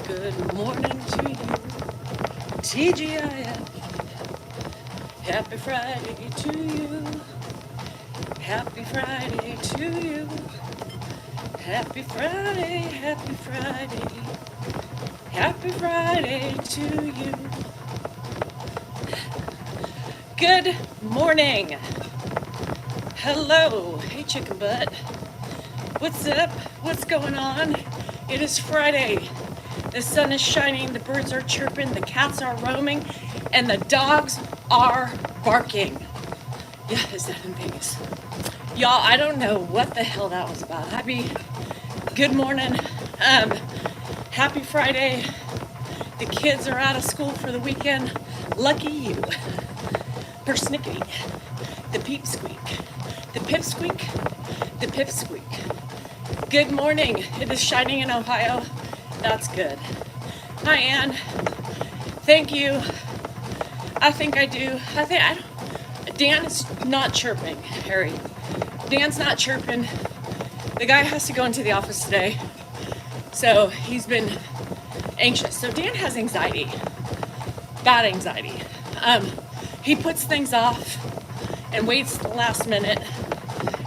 Good morning to you, TGIF. Happy Friday to you. Happy Friday to you. Happy Friday, happy Friday. Happy Friday to you. Good morning. Hello. Hey, chicken butt. What's up? What's going on? It is Friday. The sun is shining, the birds are chirping, the cats are roaming, and the dogs are barking. Yeah, is that in Vegas? Y'all, I don't know what the hell that was about. Good morning. Happy Friday. The kids are out of school for the weekend. Lucky you. Persnickety. The peep squeak. The pip squeak. The pip squeak. Good morning. It is shining in Ohio. That's good. Hi, Ann. Thank you. I think I do. Dan is not chirping, Harry. Dan's not chirping. The guy has to go into the office today, so he's been anxious. So Dan has anxiety, bad anxiety. He puts things off and waits the last minute,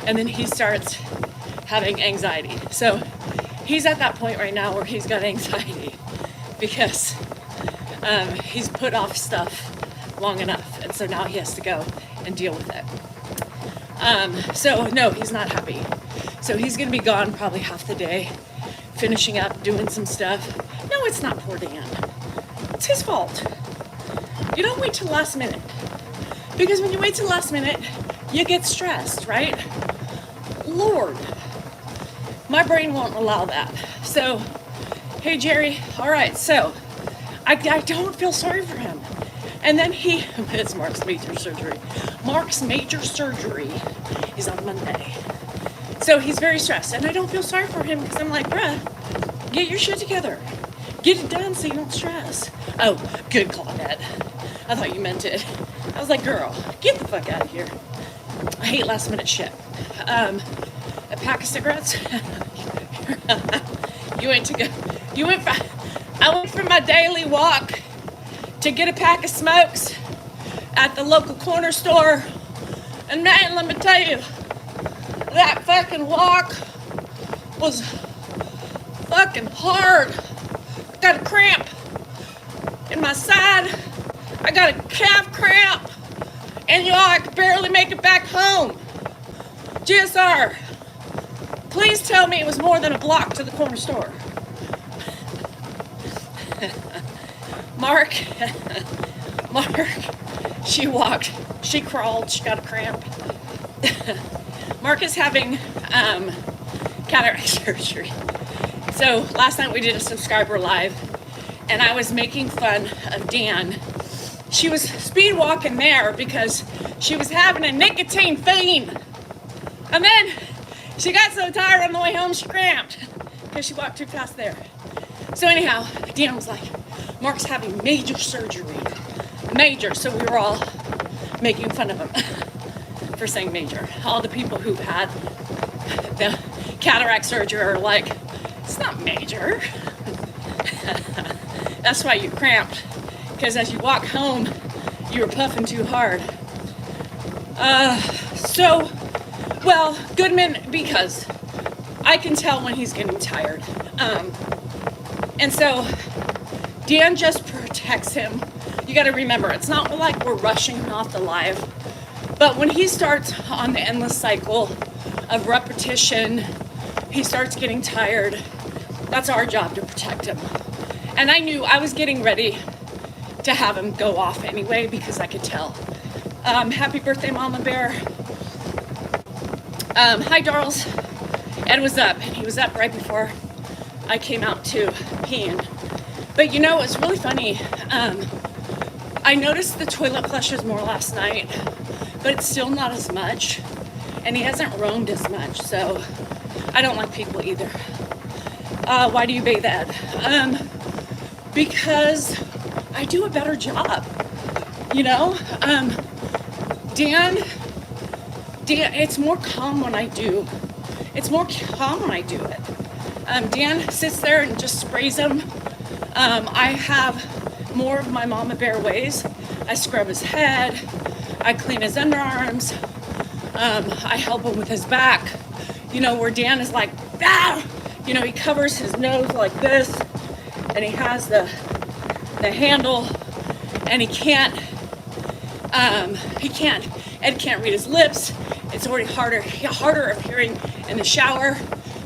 and then he starts having anxiety. So he's at that point right now where he's got anxiety because he's put off stuff long enough, and so now he has to go and deal with it. So no, he's not happy. So he's gonna be gone probably half the day, finishing up, doing some stuff. No, it's not poor Dan. It's his fault. You don't wait till the last minute. Because when you wait till the last minute, you get stressed, right? Lord. My brain won't allow that. So, hey Jerry, all right, so I don't feel sorry for him. And then it's Mark's major surgery. Mark's major surgery is on Monday. So he's very stressed, and I don't feel sorry for him because I'm like, bruh, get your shit together. Get it done so you don't stress. Oh, good, Claudette. I thought you meant it. I was like, girl, get the fuck out of here. I hate last minute shit. A pack of cigarettes. I went for my daily walk to get a pack of smokes at the local corner store. And man, let me tell you, that fucking walk was fucking hard. I got a cramp in my side. I got a calf cramp. And y'all, I could barely make it back home. GSR, please tell me it was more than a block to the corner store. Mark, she walked, she crawled, she got a cramp. Mark is having cataract surgery. So last night we did a subscriber live, and I was making fun of Dan. She was speed walking there because she was having a nicotine fiend. And then she got so tired on the way home she cramped because she walked too fast there. So anyhow, Dan was like, Mark's having major surgery. Major. So we were all making fun of him for saying major. All the people who've had the cataract surgery are like, it's not major. That's why you cramped. Because as you walk home, you were puffing too hard. Well, Goodman, because I can tell when he's getting tired. And so Dan just protects him. You got to remember, it's not like we're rushing him off the live. But when he starts on the endless cycle of repetition, he starts getting tired. That's our job to protect him. And I knew I was getting ready to have him go off anyway because I could tell. Happy birthday, Mama Bear. Hi, Darls. Ed was up, and he was up right before I came out to peeing. But you know, it's really funny. I noticed the toilet flushes more last night, but it's still not as much, and he hasn't roamed as much, so I don't like people either. Why do you bathe, Ed? Because I do a better job, you know? Dan, it's more calm when I do. It's more calm when I do it. Dan sits there and just sprays them I have more of my mama bear ways. I scrub his head, I clean his underarms, I help him with his back. You know, where Dan is like, ah! You know, he covers his nose like this, and he has the handle, and Ed can't read his lips. It's already harder of hearing in the shower.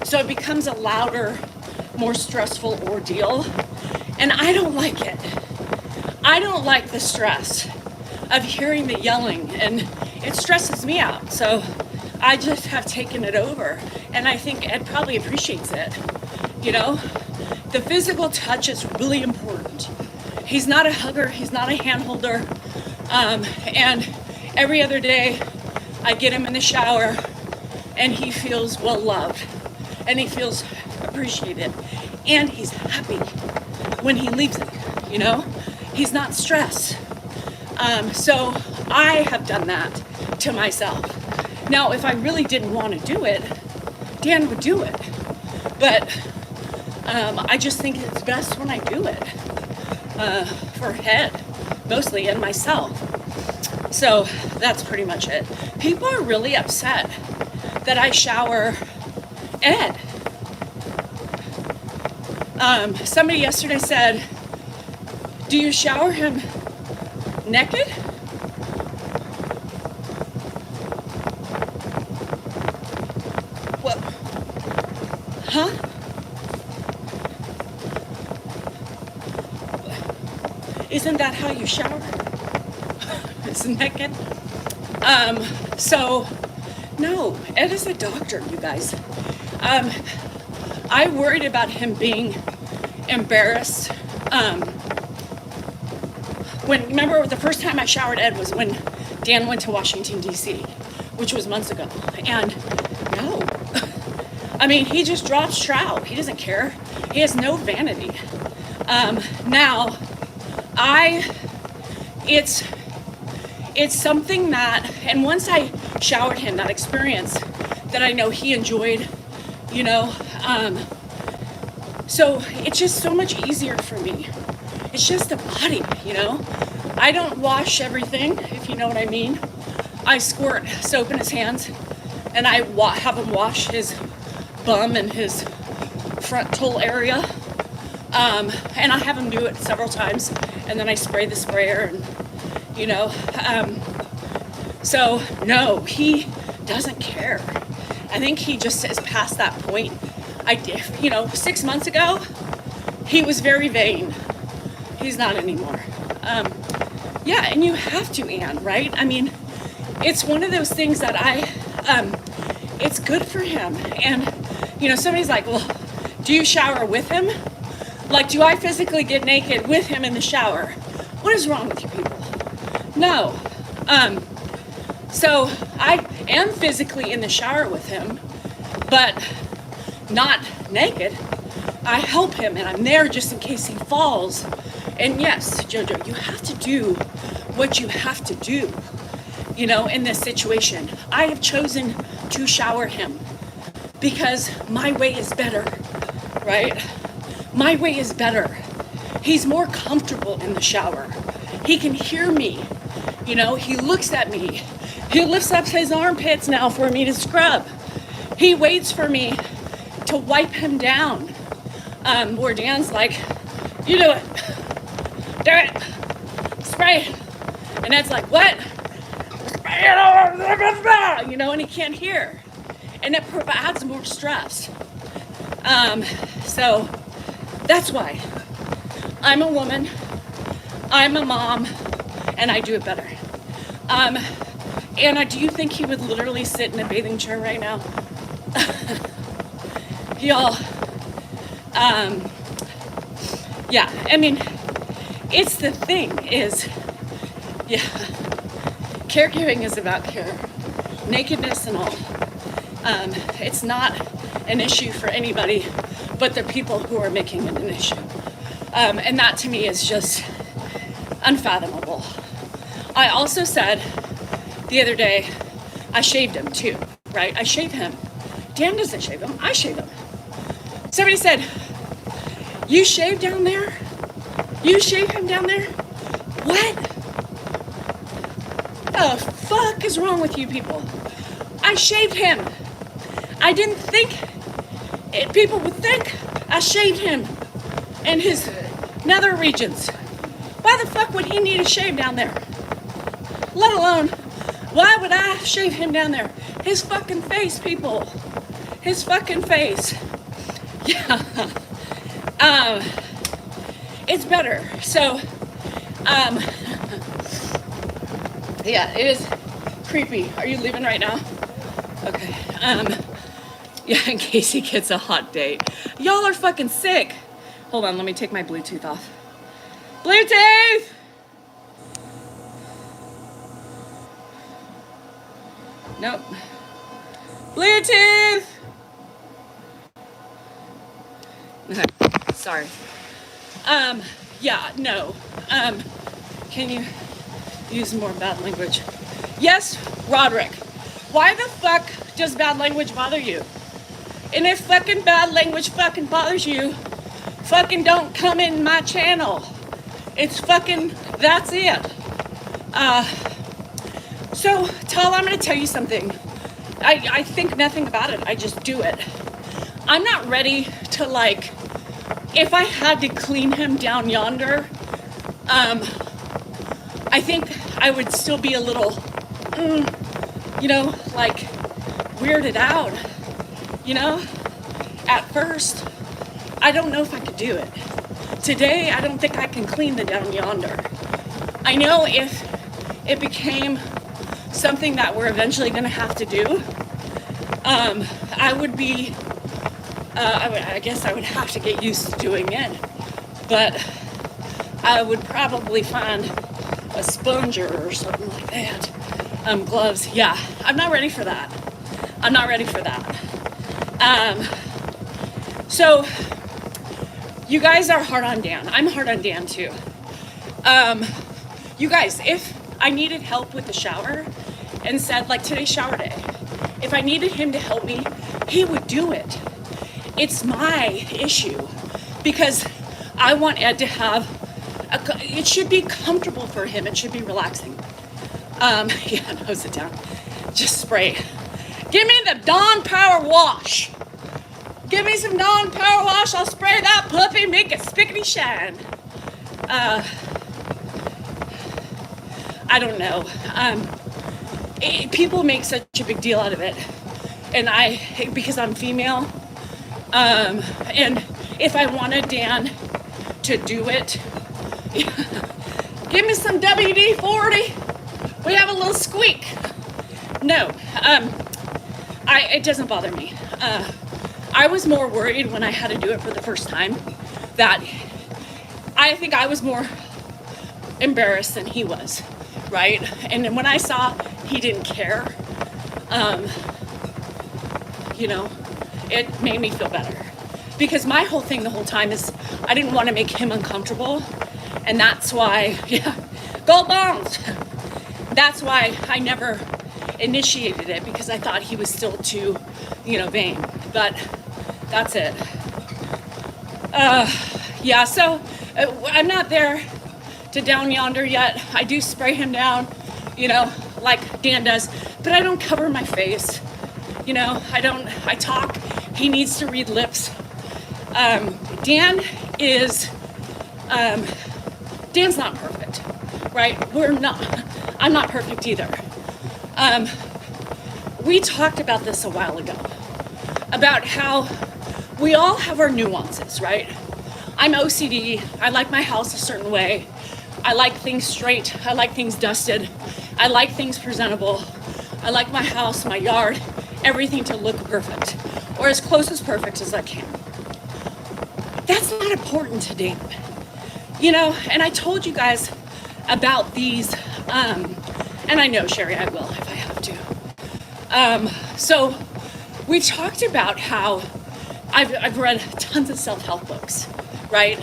So it becomes a louder, more stressful ordeal. And I don't like it. I don't like the stress of hearing the yelling, and it stresses me out. So I just have taken it over. And I think Ed probably appreciates it. You know, the physical touch is really important. He's not a hugger, he's not a hand holder. And every other day I get him in the shower and he feels well loved and he feels appreciated and he's happy when he leaves it, you know? He's not stressed. So I have done that to myself. Now, if I really didn't want to do it, Dan would do it. But I just think it's best when I do it for Ed, mostly, and myself. So that's pretty much it. People are really upset that I shower Ed. Somebody yesterday said, do you shower him naked? What? Huh? Isn't that how you shower? It's naked? So, no, Ed is a doctor, you guys. I worried about him being embarrassed. Remember the first time I showered Ed was when Dan went to Washington, D.C., which was months ago. And no, I mean, he just drops trout. He doesn't care. He has no vanity. Now, it's something that, and once I showered him, that experience that I know he enjoyed, you know, so it's just so much easier for me. It's just a body, you know. I don't wash everything, if you know what I mean. I squirt soap in his hands, and I have him wash his bum and his frontal area. And I have him do it several times, and then I spray the sprayer, and you know. So no, he doesn't care. I think he just is past that point. 6 months ago, he was very vain. He's not anymore. Yeah, and you have to, Anne, right? I mean, it's one of those things that it's good for him. And, you know, somebody's like, well, do you shower with him? Like, do I physically get naked with him in the shower? What is wrong with you people? No. So I am physically in the shower with him, but not naked. I help him and I'm there just in case he falls. And yes, Jojo, you have to do what you have to do, you know, in this situation. I have chosen to shower him because my way is better, right? My way is better. He's more comfortable in the shower. He can hear me, you know, he looks at me. He lifts up his armpits now for me to scrub. He waits for me to wipe him down. Where Dan's like, you do it. Do it. Spray it. And Ed's like, what? Spray it all over, you know, and he can't hear. And it adds more stress. So that's why I'm a woman, I'm a mom, and I do it better. Anna, do you think he would literally sit in a bathing chair right now? Y'all, yeah, I mean, it's the thing is, yeah, caregiving is about care, nakedness and all. It's not an issue for anybody but the people who are making it an issue. And that to me is just unfathomable. I also said the other day, I shaved him too, right? I shave him. Dan doesn't shave him, I shave him. Somebody said, You shave down there? You shave him down there? What? The fuck is wrong with you people? I shaved him. I didn't think people would think I shaved him in his nether regions. Why the fuck would he need a shave down there? Let alone, why would I shave him down there? His fucking face, people. His fucking face. Yeah. It's better. So, yeah, it is creepy. Are you leaving right now? Okay. Yeah, in case he gets a hot date. Y'all are fucking sick. Hold on, let me take my Bluetooth off. Bluetooth! Nope. Bluetooth! Okay, sorry. Yeah, no. Can you use more bad language? Yes, Roderick. Why the fuck does bad language bother you? And if fucking bad language fucking bothers you, fucking don't come in my channel. It's fucking, that's it. So, Tal, I'm gonna tell you something. I think nothing about it, I just do it. I'm not ready to, like, if I had to clean him down yonder, I think I would still be a little, you know, like, weirded out, you know, at first. I don't know if I could do it. Today, I don't think I can clean the down yonder. I know if it became something that we're eventually gonna have to do, I would be, I guess I would have to get used to doing it, but I would probably find a sponger or something like that. Gloves, yeah, I'm not ready for that. I'm not ready for that. So, you guys are hard on Dan. I'm hard on Dan too. You guys, if I needed help with the shower and said, like, today's shower day, if I needed him to help me, he would do it. It's my issue because I want Ed to have, it should be comfortable for him. It should be relaxing. Yeah, nose it down. Just spray. Give me the Dawn Power Wash. Give me some Dawn Power Wash. I'll spray that puppy, make it spickety shine. I don't know. People make such a big deal out of it. And because I'm female, and if I wanted Dan to do it, give me some WD-40. We have a little squeak. No, it doesn't bother me. I was more worried when I had to do it for the first time that I think I was more embarrassed than he was, right? And then when I saw he didn't care, you know, it made me feel better. Because my whole thing the whole time is I didn't want to make him uncomfortable. And that's why, yeah, gold bombs. That's why I never initiated it, because I thought he was still too, you know, vain. But that's it. Yeah, so I'm not there to down yonder yet. I do spray him down, you know, like Dan does, but I don't cover my face. You know, I talk, he needs to read lips. Dan is, Dan's not perfect, right? I'm not perfect either. We talked about this a while ago, about how we all have our nuances, right? I'm OCD, I like my house a certain way. I like things straight, I like things dusted. I like things presentable. I like my house, my yard, everything to look perfect, or as close as perfect as I can. That's not important to Dan. You know, and I told you guys about these, and I know, Sherry, I will if I have to. So we talked about how I've read tons of self-help books, right?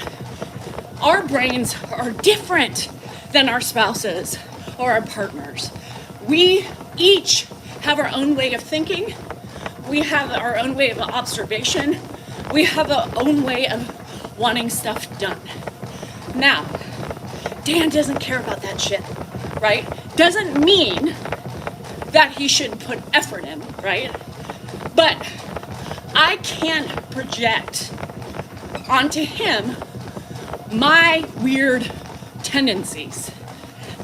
Our brains are different than our spouses or our partners. We each have our own way of thinking. We have our own way of observation. We have our own way of wanting stuff done. Now, Dan doesn't care about that shit, right? Doesn't mean that he shouldn't put effort in, right? But I can't project onto him my weird tendencies,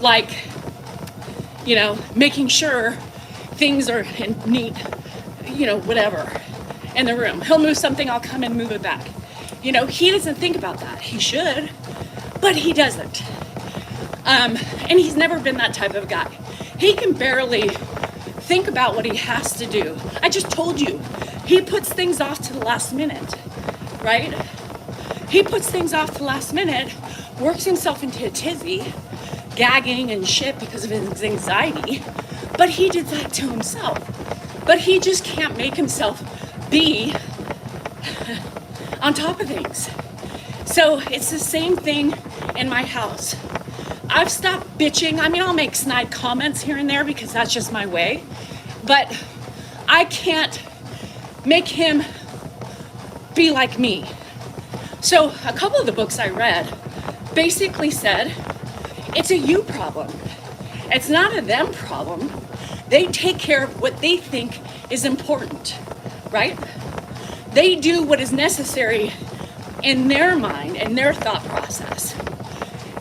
like, making sure things are neat, whatever, in the room. He'll move something, I'll come and move it back. He doesn't think about that. He should, but he doesn't. And he's never been that type of guy. He can barely think about what he has to do. I just told you, he puts things off to the last minute, right? He puts things off to the last minute, works himself into a tizzy, gagging and shit because of his anxiety, but he did that to himself. But he just can't make himself be on top of things. So it's the same thing in my house. I've stopped bitching. I mean, I'll make snide comments here and there because that's just my way, but I can't make him be like me. So a couple of the books I read basically said, it's a you problem. It's not a them problem. They take care of what they think is important, right? They do what is necessary in their mind and their thought process.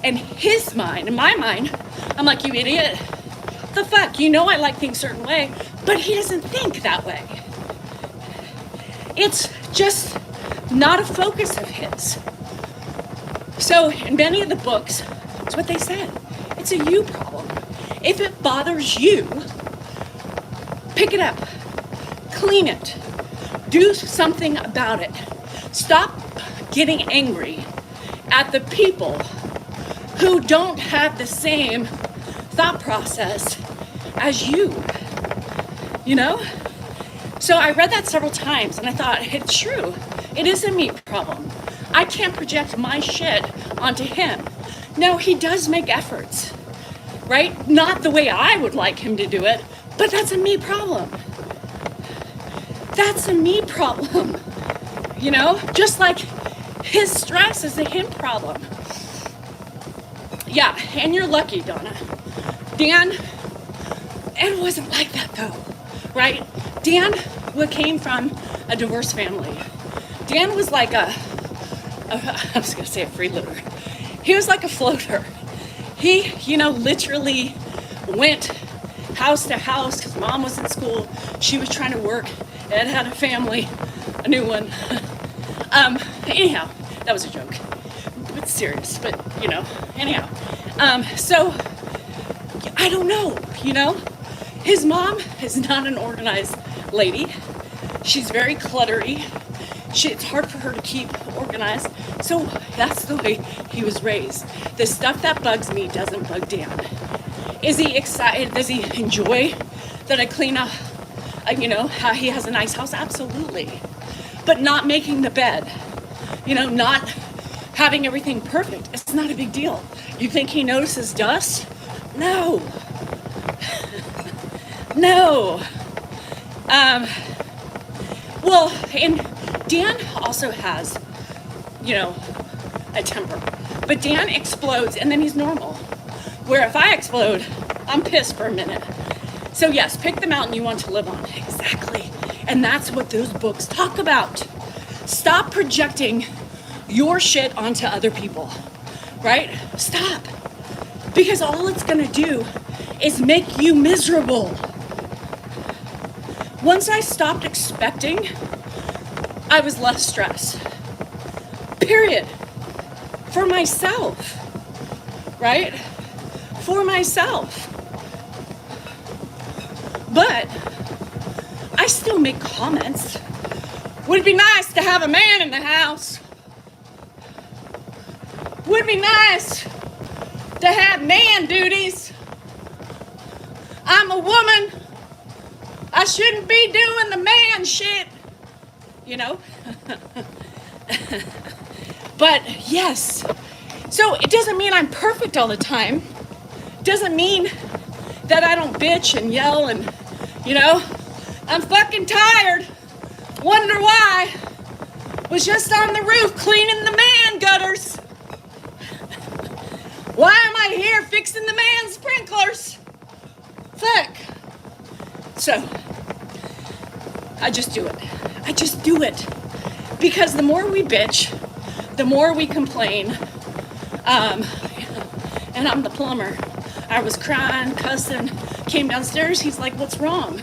In his mind, in my mind, I'm like, you idiot. The fuck, I like things a certain way, but he doesn't think that way. It's just not a focus of his. So in many of the books, it's what they said. It's a you problem. If it bothers you, pick it up, clean it, do something about it. Stop getting angry at the people who don't have the same thought process as you, So I read that several times and I thought, it's true. It is a me problem. I can't project my shit onto him. No, he does make efforts, right? Not the way I would like him to do it, but that's a me problem. That's a me problem, just like his stress is a him problem. Yeah, and you're lucky, Donna. Dan, it wasn't like that though, right? Dan came from a diverse family. Dan was like I was gonna say a freeloader. He was like a floater. He, literally went house to house because mom was in school. She was trying to work. Ed had a family, a new one. Anyhow, that was a joke. It's serious, but anyhow. So I don't know, his mom is not an organized lady. She's very cluttery. It's hard for her to keep organized. So that's the way he was raised. The stuff that bugs me doesn't bug Dan. Is he excited? Does he enjoy that I clean up, how he has a nice house? Absolutely. But not making the bed, not having everything perfect. It's not a big deal. You think he notices dust? No. No. Well, and Dan also has, a temper. But Dan explodes and then he's normal. Where if I explode, I'm pissed for a minute. So yes, pick the mountain you want to live on. Exactly. And that's what those books talk about. Stop projecting your shit onto other people, right? Stop. Because all it's gonna do is make you miserable. Once I stopped expecting, I was less stressed. Period. For myself, right? For myself. But I still make comments. Would it be nice to have a man in the house? Would it be nice to have man duties? I'm a woman. I shouldn't be doing the man shit, But yes, so it doesn't mean I'm perfect all the time. Doesn't mean that I don't bitch and yell and, I'm fucking tired. Wonder why. was just on the roof cleaning the man gutters. Why am I here fixing the man sprinklers? Fuck. So, I just do it. I just do it. Because the more we bitch, the more we complain. And I'm the plumber. I was crying, cussing, came downstairs. He's like, what's wrong?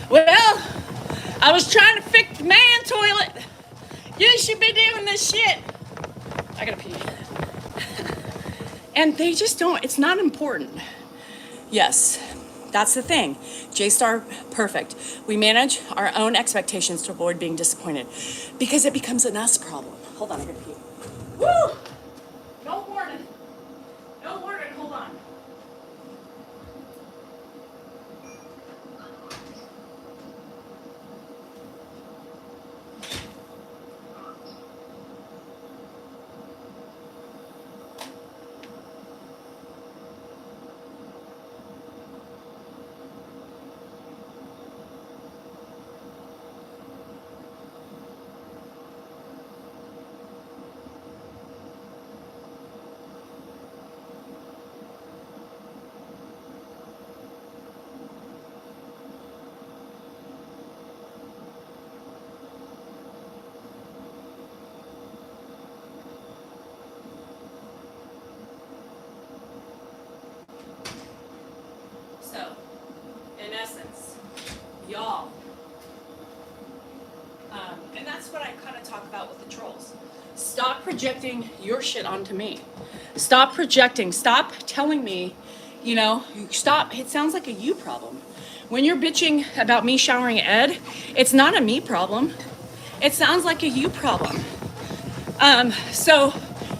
Well, I was trying to fix the man toilet. You should be doing this shit. I gotta pee. And they just don't, it's not important. Yes, that's the thing. J-Star, perfect. We manage our own expectations to avoid being disappointed because it becomes an us problem. Hold on, I gotta pee. Woo! No warning. No warning, hold on. So, in essence, y'all, and that's what I kind of talk about with the trolls. Stop projecting your shit onto me. Stop projecting. Stop telling me, stop. It sounds like a you problem. When you're bitching about me showering Ed, it's not a me problem. It sounds like a you problem. So,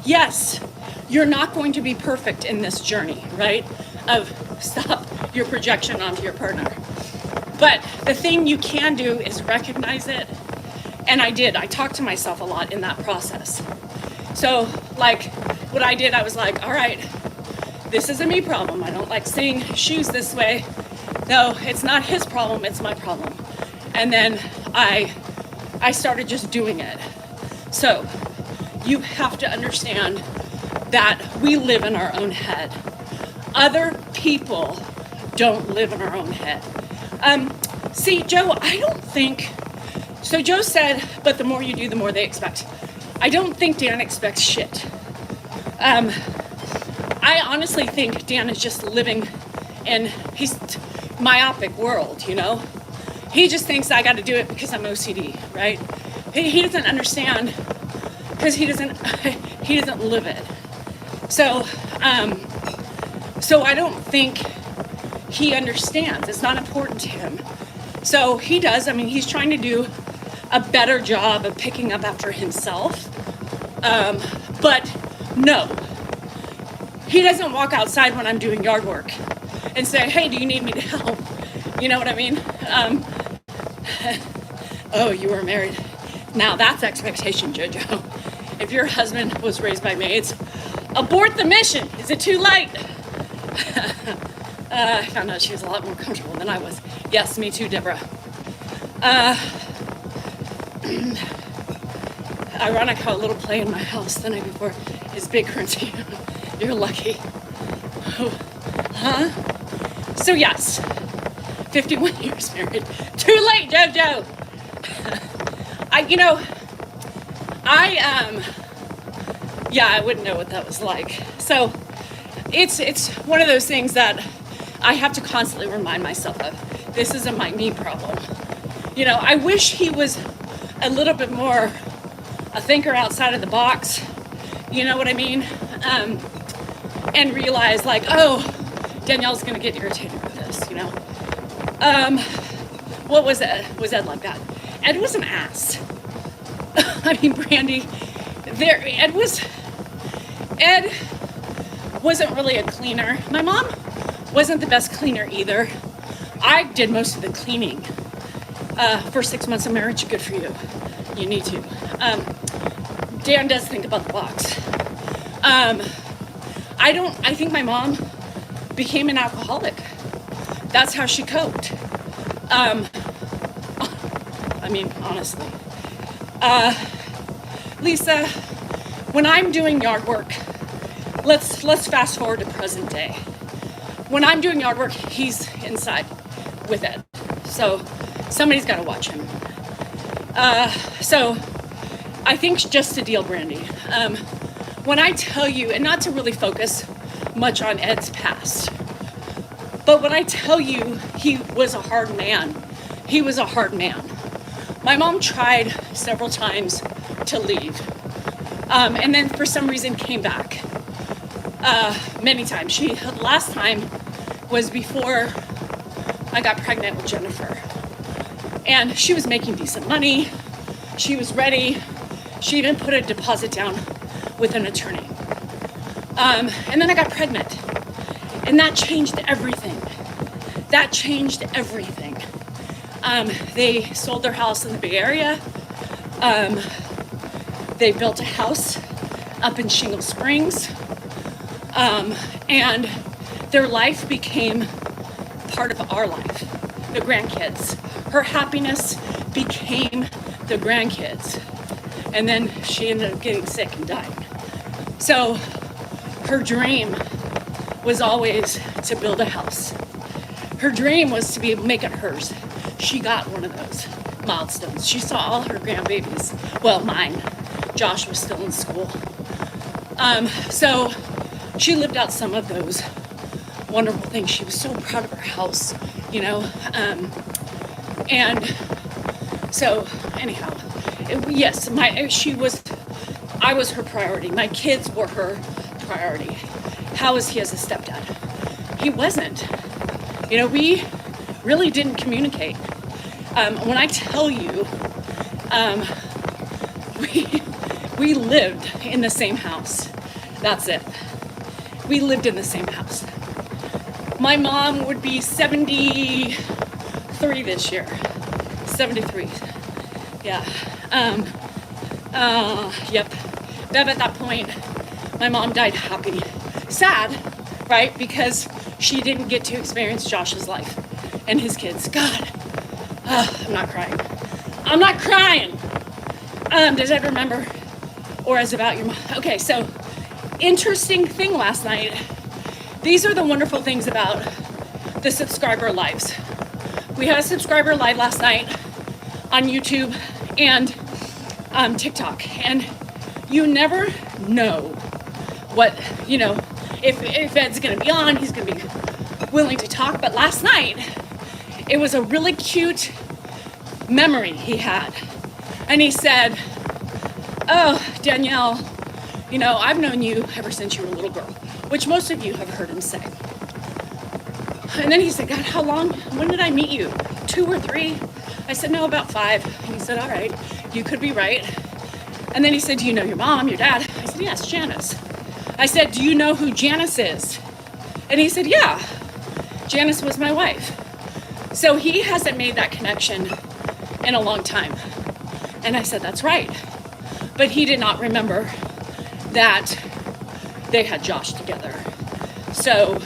yes, you're not going to be perfect in this journey, right? Of stop your projection onto your partner. But the thing you can do is recognize it. And I did. I talked to myself a lot in that process. So, like, what I did, I was like, all right, this is a me problem. I don't like seeing shoes this way. No, it's not his problem, it's my problem. And then I started just doing it. So, you have to understand that we live in our own head. Other people don't live in our own head. See, Joe, I don't think, so Joe said, but the more you do, the more they expect. I don't think Dan expects shit. I honestly think Dan is just living in his myopic world, He just thinks I gotta do it because I'm OCD, right? He doesn't understand because he doesn't live it. So I don't think he understands. It's not important to him. So he does. I mean, he's trying to do a better job of picking up after himself. But no, he doesn't walk outside when I'm doing yard work and say, hey, do you need me to help? You know what I mean? Oh, you were married. Now that's expectation, JoJo. If your husband was raised by maids, abort the mission. Is it too late? I found out she was a lot more comfortable than I was. Yes, me too, Deborah. Ironic how a little play in my house the night before is big currency. You're lucky. Oh, huh? So yes, 51 years married. Too late, JoJo. I wouldn't know what that was like. So it's one of those things that I have to constantly remind myself of. This isn't my me problem. I wish he was a little bit more a thinker outside of the box. You know what I mean? And realize like, oh, Danielle's gonna get irritated with this, What was Ed? Was Ed like that? Ed was an ass. I mean, Brandy, Ed wasn't really a cleaner. My mom wasn't the best cleaner either. I did most of the cleaning. First 6 months of marriage, good for you. You need to. Dan does think about the box. I think my mom became an alcoholic. That's how she coped. I mean, honestly. Lisa, when I'm doing yard work, let's fast forward to present day. When I'm doing yard work, he's inside with Ed. So somebody's got to watch him. So I think just a deal, Brandy. When I tell you, and not to really focus much on Ed's past, but when I tell you he was a hard man, he was a hard man. My mom tried several times to leave, and then for some reason came back many times. The last time was before I got pregnant with Jennifer, and she was making decent money. She was ready. She even put a deposit down with an attorney. And then I got pregnant, and that changed everything. That changed everything. They sold their house in the Bay Area. They built a house up in Shingle Springs. And their life became part of our life, the grandkids. Her happiness became the grandkids. And then she ended up getting sick and dying. So her dream was always to build a house. Her dream was to be able to make it hers. She got one of those milestones. She saw all her grandbabies. Well, mine. Josh was still in school. So she lived out some of those wonderful things. She was so proud of her house, you know. And so anyhow, yes, I was her priority. My kids were her priority. How was he as a stepdad? He wasn't. You know, we really didn't communicate. When I tell you, we lived in the same house. That's it. We lived in the same house. My mom would be 73 this year. 73. Yeah. Yep. Bev, at that point, my mom died happy. Sad, right? Because she didn't get to experience Josh's life and his kids. God. I'm not crying. I'm not crying. Does Ed remember? Or is it about your mom? Okay, so interesting thing last night. These are the wonderful things about the subscriber lives. We had a subscriber live last night on YouTube and TikTok, and you never know what, you know, if Ed's gonna be on, he's gonna be willing to talk. But last night, it was a really cute memory he had. And he said, "Oh, Danielle, you know, I've known you ever since you were a little girl," which most of you have heard him say. And then he said, "God, how long, when did I meet you? 2 or 3? I said, "No, about 5. And he said, "All right, you could be right." And then he said, "Do you know your mom, your dad?" I said, "Yes, Janice." I said, "Do you know who Janice is?" And he said, "Yeah, Janice was my wife." So he hasn't made that connection in a long time. And I said, "That's right." But he did not remember that they had Josh together. So,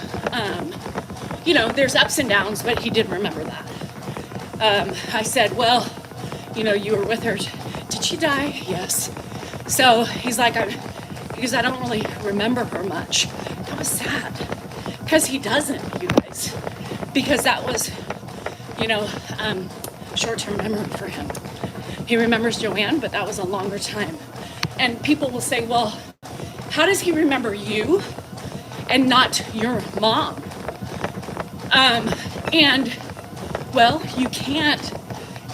you know, there's ups and downs, but he did remember that. I said, "Well, you know, you were with her. Did she die?" "Yes." So he's like, because I don't really remember her much. That was sad. Because he doesn't, you guys. Because that was, you know, short-term memory for him. He remembers Joanne, but that was a longer time. And people will say, "Well, how does he remember you and not your mom?" And, well, you can't.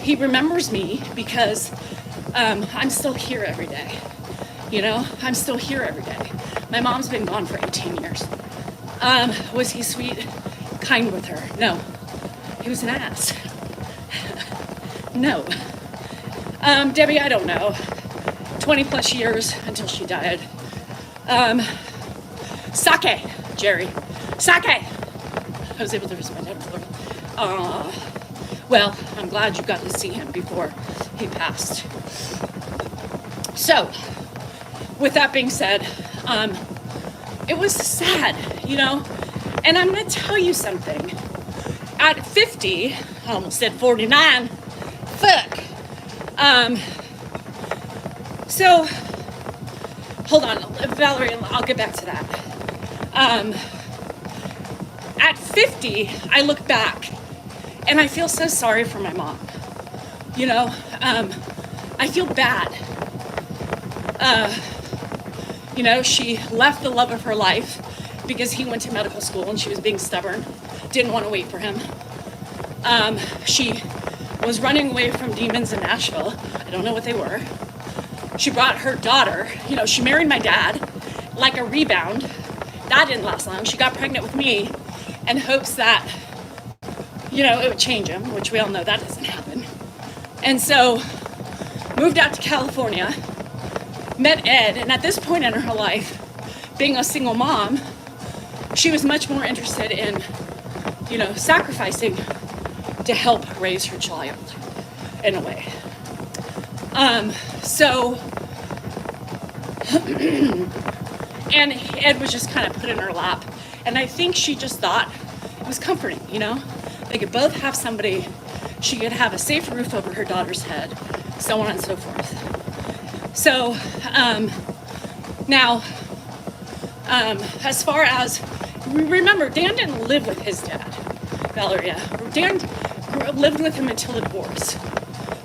He remembers me because I'm still here every day. You know, I'm still here every day. My mom's been gone for 18 years. Was he sweet, kind with her? No. He was an ass. No. Debbie, I don't know. 20 plus years until she died. Sake, Jerry. Sake! I was able to respond to him. Well, I'm glad you got to see him before he passed. So, with that being said, it was sad, you know? And I'm gonna tell you something. At 50, I almost said 49, fuck. So hold on, Valerie, I'll get back to that. At 50, I look back and I feel so sorry for my mom. You know, I feel bad. You know, she left the love of her life because he went to medical school and she was being stubborn, didn't want to wait for him. She was running away from demons in Nashville. I don't know what they were. She brought her daughter, you know, she married my dad like a rebound. That didn't last long. She got pregnant with me in hopes that, you know, it would change him, which we all know that doesn't happen. And so moved out to California, met Ed, and at this point in her life, being a single mom, she was much more interested in, you know, sacrificing to help raise her child in a way. And Ed was just kind of put in her lap. And I think she just thought it was comforting, you know? They could both have somebody, she could have a safe roof over her daughter's head, so on and so forth. So, now, as far as, remember, Dan didn't live with his dad, Valeria. Dan lived with him until the divorce.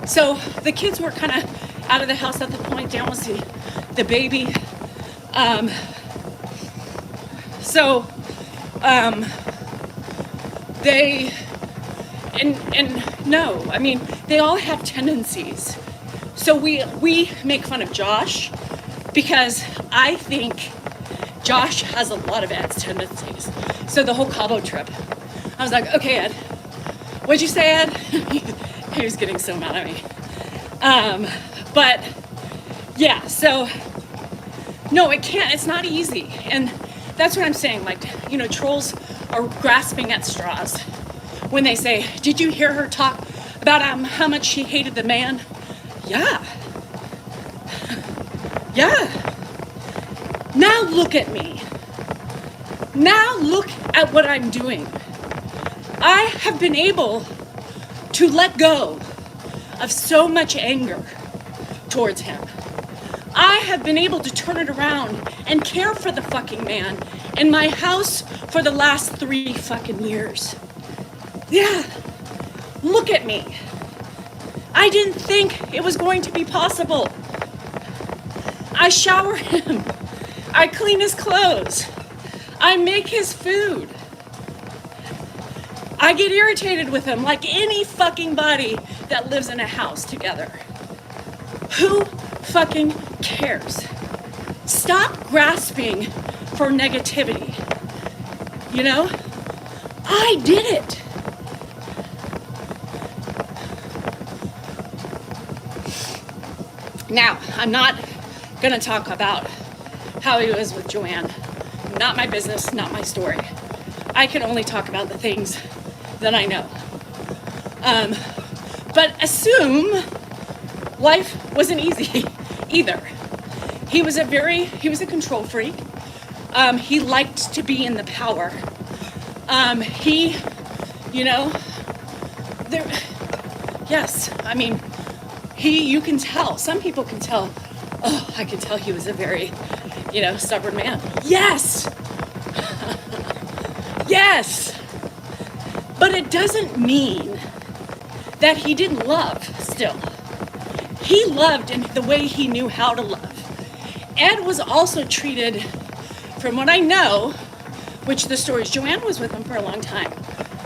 So the kids were kind of out of the house at the point. Dan was the baby. They, and no, I mean, they all have tendencies. So we make fun of Josh because I think Josh has a lot of Ed's tendencies. So the whole Cabo trip, I was like, okay, Ed, what'd you say, Ed? He was getting so mad at me. But yeah, so no, it can't, it's not easy. And that's what I'm saying. Like, you know, trolls are grasping at straws when they say, did you hear her talk about how much she hated the man? Yeah. Yeah. Now look at me. Now look at what I'm doing. I have been able to let go of so much anger towards him. I have been able to turn it around and care for the fucking man in my house for the last 3 fucking years. Yeah, look at me. I didn't think it was going to be possible. I shower him. I clean his clothes. I make his food. I get irritated with him like any fucking body that lives in a house together. Who fucking cares? Stop grasping for negativity. You know? I did it. Now, I'm not gonna talk about how he was with Joanne. Not my business, not my story. I can only talk about the things that I know. But assume life wasn't easy either. He was a control freak. He liked to be in the power. Yes, I mean, you can tell, some people can tell, oh, I can tell he was a very, stubborn man. Yes! Yes! But it doesn't mean that he didn't love still. He loved in the way he knew how to love. Ed was also treated, from what I know, which the stories, Joanne was with him for a long time,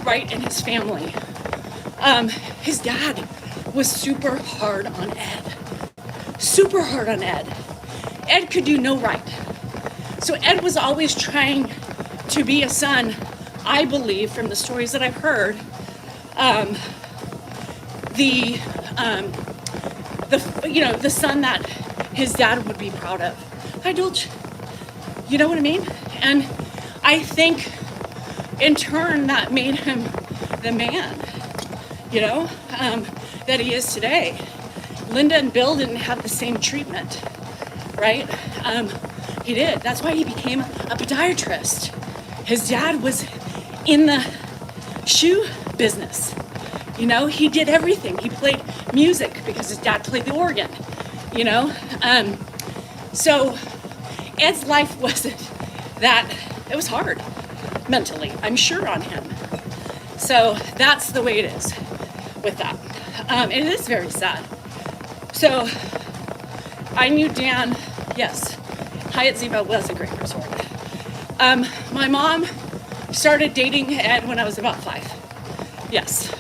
right, and his family. His dad was super hard on Ed. Super hard on Ed. Ed could do no right. So Ed was always trying to be a son, I believe, from the stories that I've heard, the son that his dad would be proud of. I don't, you know what I mean? And I think in turn that made him the man, that he is today. Linda and Bill didn't have the same treatment, right? He did. That's why he became a podiatrist. His dad was in the shoe business. He did everything. He played music because his dad played the organ, So Ed's life wasn't that, it was hard mentally, I'm sure, on him. So that's the way it is with that. It is very sad. So I knew Dan, yes, Hyatt Ziva was a great resort. My mom started dating Ed when I was about 5. Yes.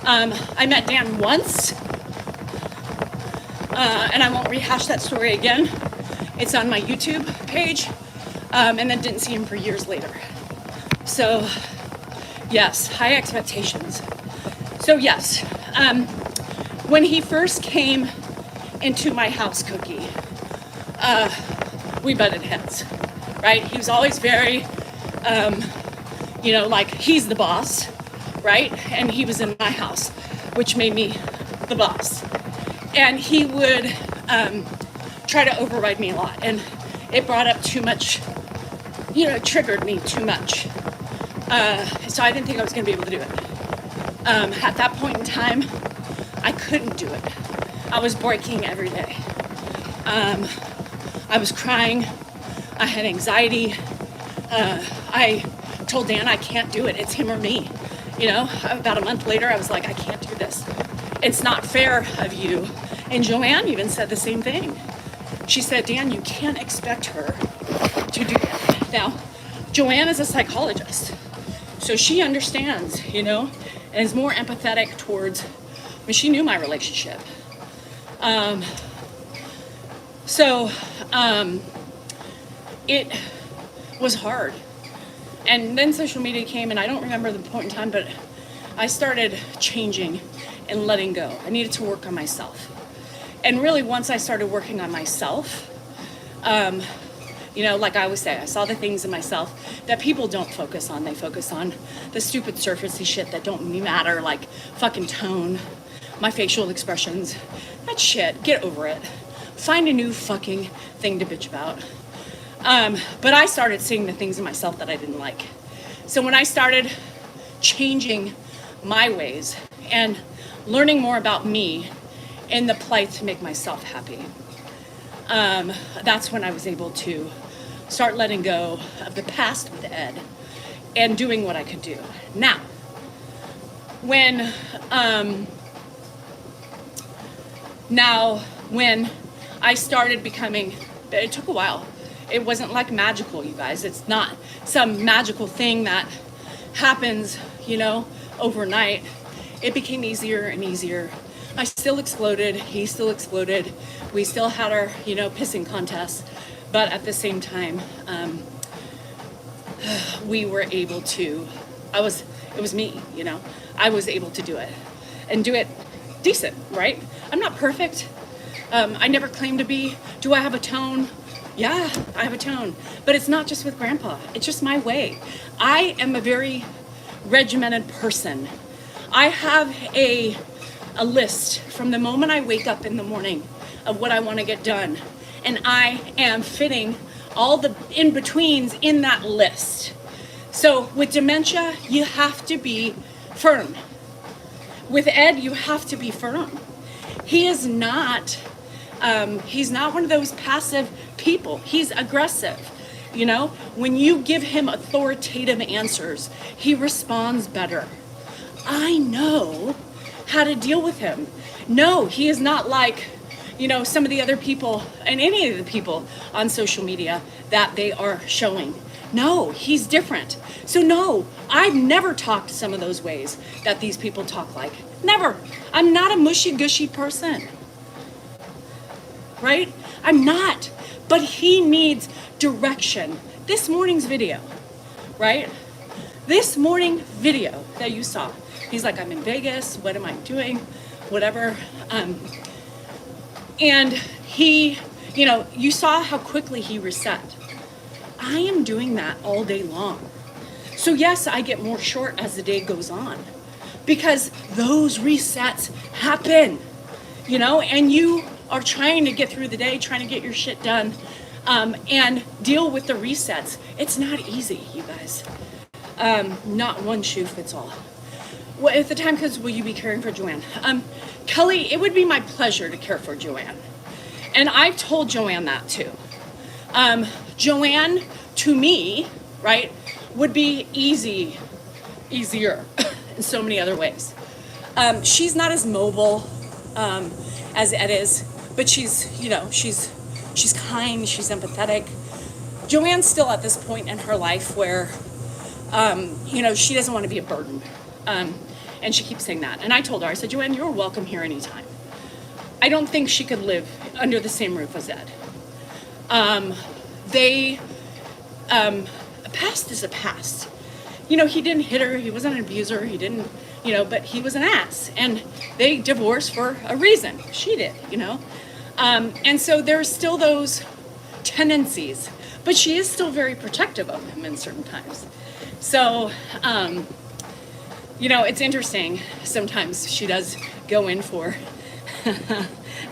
I met Dan once, and I won't rehash that story again. It's on my YouTube page, and then didn't see him for years later. So, yes, high expectations. So yes, when he first came into my house, Cookie, we butted heads, right? He was always very, like he's the boss, right? And he was in my house, which made me the boss. And he would try to override me a lot. And it brought up too much, it triggered me too much. So I didn't think I was gonna be able to do it. At that point in time, I couldn't do it. I was breaking every day. I was crying. I had anxiety. I told Dan I can't do it. It's him or me. About a month later, I was like, I can't do this. It's not fair of you. And Joanne even said the same thing. She said, Dan, you can't expect her to do it. Now, Joanne is a psychologist. So she understands, and is more empathetic towards, she knew my relationship. It was hard. And then social media came, and I don't remember the point in time, but I started changing and letting go. I needed to work on myself. And really, once I started working on myself, like I always say, I saw the things in myself that people don't focus on. They focus on the stupid surfacey shit that don't matter, like fucking tone, my facial expressions. That shit, get over it. Find a new fucking thing to bitch about. But I started seeing the things in myself that I didn't like. So when I started changing my ways and learning more about me in the plight to make myself happy, that's when I was able to start letting go of the past with Ed and doing what I could do. Now, when I started becoming, it took a while. It wasn't like magical, you guys. It's not some magical thing that happens, overnight. It became easier and easier. I still exploded. He still exploded. We still had our, pissing contests. But at the same time, we were able to, it was me, I was able to do it and do it decent, right? I'm not perfect. I never claimed to be. Do I have a tone? Yeah, I have a tone, but it's not just with Grandpa. It's just my way. I am a very regimented person. I have a list from the moment I wake up in the morning of what I want to get done, and I am fitting all the in-betweens in that list. So with dementia, you have to be firm. With Ed, you have to be firm. He is not, he's not one of those passive people. He's aggressive. When you give him authoritative answers, he responds better. I know how to deal with him. No, he is not like, some of the other people and any of the people on social media that they are showing. No, he's different. So no, I've never talked some of those ways that these people talk like. Never. I'm not a mushy-gushy person. Right? I'm not. But he needs direction. This morning's video, right? This morning video that you saw. He's like, I'm in Vegas. What am I doing? Whatever. And he, you saw how quickly he reset. I am doing that all day long. So yes, I get more short as the day goes on because those resets happen, and you are trying to get through the day, trying to get your shit done, and deal with the resets. It's not easy, you guys. Not one shoe fits all. Well, if the time comes, will you be caring for Joanne? Kelly, it would be my pleasure to care for Joanne. And I've told Joanne that too. Joanne, to me, right, would be easier in so many other ways. She's not as mobile as Ed is, but she's kind, she's empathetic. Joanne's still at this point in her life where, she doesn't want to be a burden. And she keeps saying that. And I told her, I said, Joanne, you're welcome here anytime. I don't think she could live under the same roof as Ed. A past is a past. He didn't hit her, he wasn't an abuser, he didn't, but he was an ass. And they divorced for a reason. She did, And so there's still those tendencies, but she is still very protective of him in certain times. So, it's interesting. Sometimes she does go in for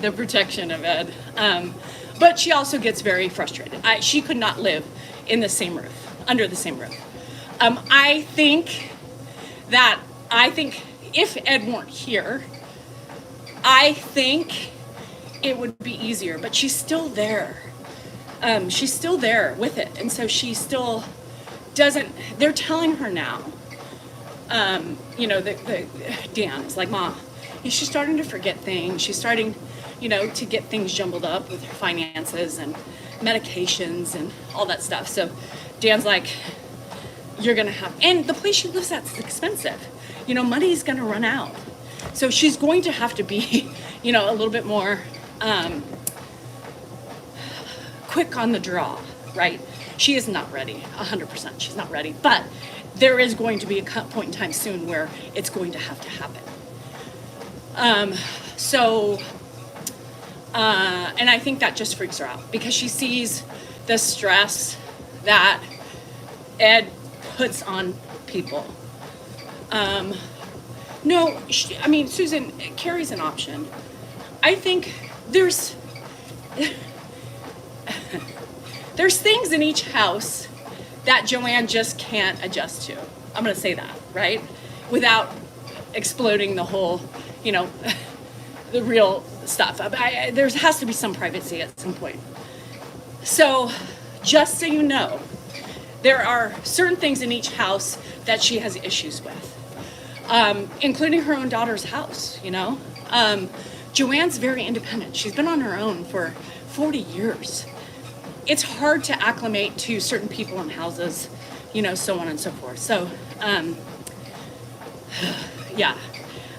the protection of Ed. But she also gets very frustrated. She could not live in the same roof, under the same roof. I think if Ed weren't here, I think it would be easier, but she's still there. She's still there with it. And so she still doesn't, they're telling her now, Dan is like, Ma, she's starting to forget things. She's starting, to get things jumbled up with her finances and medications and all that stuff. So Dan's like, you're going to have, and the place she lives at is expensive. Money's going to run out. So she's going to have to be, a little bit more quick on the draw, right? She is not ready, 100%. She's not ready. But there is going to be a point in time soon where it's going to have to happen. And I think that just freaks her out because she sees the stress that Ed puts on people. Susan, Carrie's an option. I think there's things in each house that Joanne just can't adjust to. I'm going to say that, right? Without exploding the whole, the real stuff. There has to be some privacy at some point. So, just so you know, there are certain things in each house that she has issues with, including her own daughter's house, Joanne's very independent. She's been on her own for 40 years. It's hard to acclimate to certain people in houses, so on and so forth. So, yeah.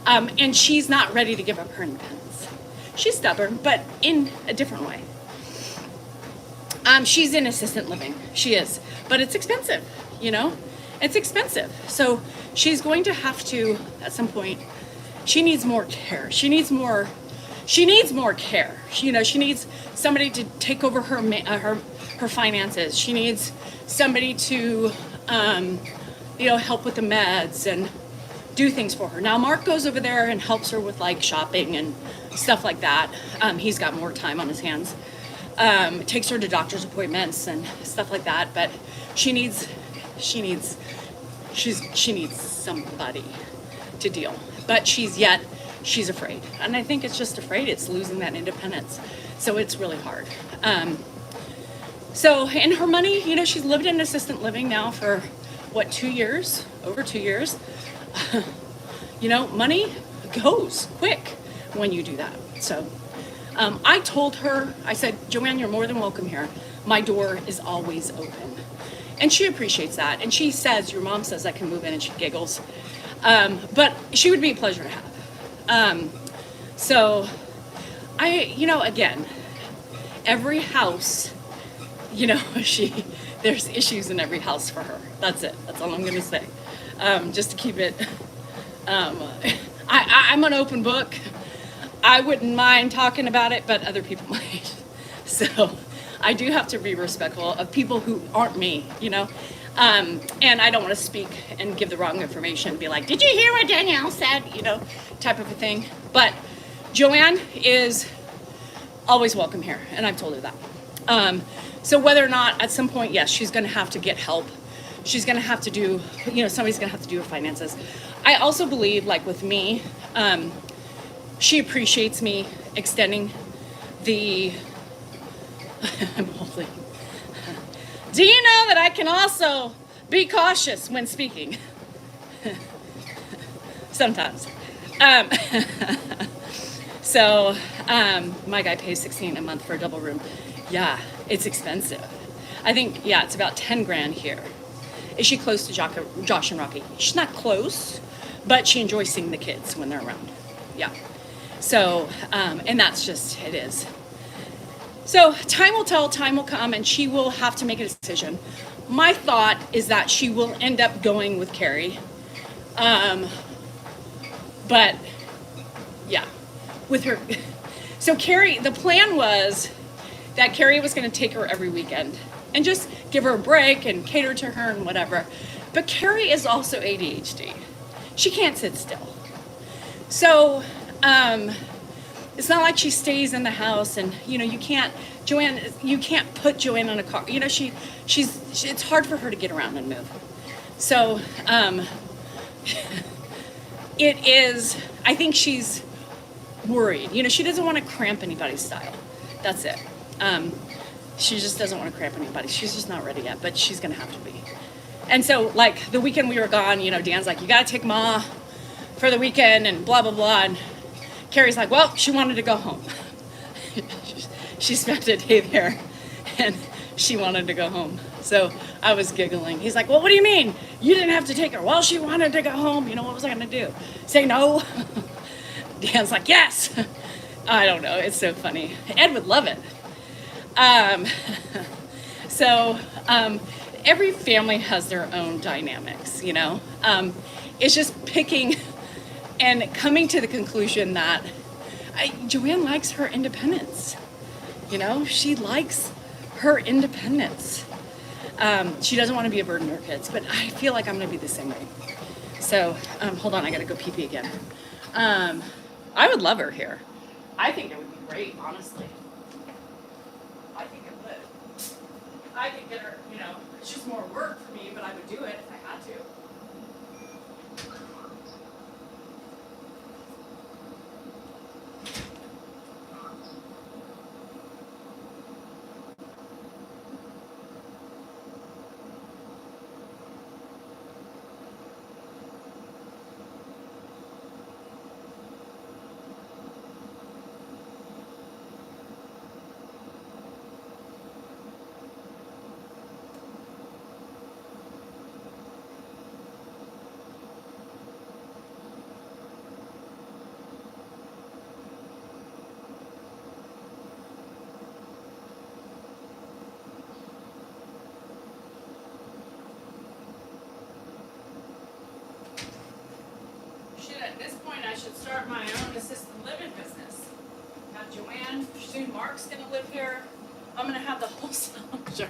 And she's not ready to give up her independence. She's stubborn, but in a different way. She's in assisted living. She is. But it's expensive, It's expensive. So she's going to have to, at some point, she needs more care. She needs more care. She needs somebody to take over her finances. She needs somebody to, help with the meds and do things for her. Now, Mark goes over there and helps her with like shopping and stuff like that. He's got more time on his hands. Takes her to doctor's appointments and stuff like that. But she needs somebody to deal. But she's afraid. And I think it's just afraid. It's losing that independence. So it's really hard. And her money, she's lived in assisted living now for, 2 years? Over 2 years. Money goes quick when you do that. So I told her, I said, Joanne, you're more than welcome here. My door is always open. And she appreciates that. And she says, your mom says I can move in, and she giggles. But she would be a pleasure to have. Again, every house, there's issues in every house for her. That's it. That's all I'm going to say. Just to keep it, I'm an open book. I wouldn't mind talking about it, but other people might. So I do have to be respectful of people who aren't me, and I don't want to speak and give the wrong information, be like, did you hear what Danielle said, type of a thing. But Joanne is always welcome here, and I've told her that. So whether or not at some point, yes, she's going to have to get help. She's going to have to do, somebody's going to have to do her finances. I also believe, like with me, she appreciates me extending the, I'm holding Do you know that I can also be cautious when speaking? Sometimes. Um, so my guy pays $16 a month for a double room. Yeah, it's expensive. I think, yeah, it's about 10 grand here. Is she close to Josh and Rocky? She's not close, but she enjoys seeing the kids when they're around. Yeah. So, and that's just, it is. So time will tell, time will come, and she will have to make a decision. My thought is that she will end up going with Carrie. But yeah, with her. So Carrie, the plan was that Carrie was going to take her every weekend and just give her a break and cater to her and whatever. But Carrie is also ADHD. She can't sit still. So it's not like she stays in the house, and you can't put Joanne in a car. It's hard for her to get around and move. So it is, I think she's worried. She doesn't want to cramp anybody's style. That's it. She just doesn't want to cramp anybody. She's just not ready yet, but she's going to have to be. And so, like, the weekend we were gone, Dan's like, you got to take Ma for the weekend and blah, blah, blah. And Carrie's like, well, she wanted to go home. She spent a day there, and she wanted to go home. So I was giggling. He's like, well, what do you mean? You didn't have to take her. Well, she wanted to go home. What was I going to do? Say no? Dan's like, yes. I don't know. It's so funny. Ed would love it. Every family has their own dynamics, It's just picking and coming to the conclusion that Joanne likes her independence. She likes her independence. She doesn't want to be a burden to her kids, but I feel like I'm going to be the same way. So, hold on, I got to go pee-pee again. I would love her here. I think it would be great, honestly. I think it would. I could get her, it's just more work for me, but I would do it if I had to. At this point, I should start my own assisted living business. Have Joanne, soon Mark's going to live here. I'm going to have the whole Salinger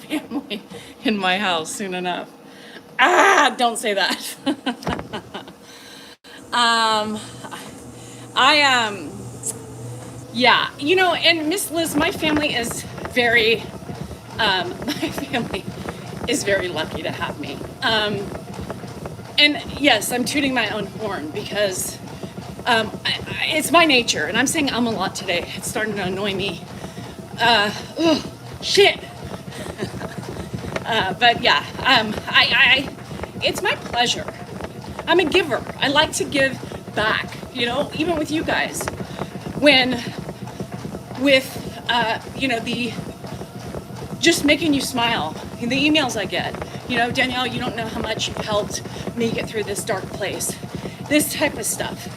family in my house soon enough. Don't say that. Yeah, and Miss Liz, my family is very lucky to have me. And yes, I'm tooting my own horn because it's my nature, and I'm saying a lot today. It's starting to annoy me. Shit. But yeah, it's my pleasure. I'm a giver. I like to give back, even with you guys. The just making you smile, the emails I get. Danielle, you don't know how much you've helped me get through this dark place. This type of stuff.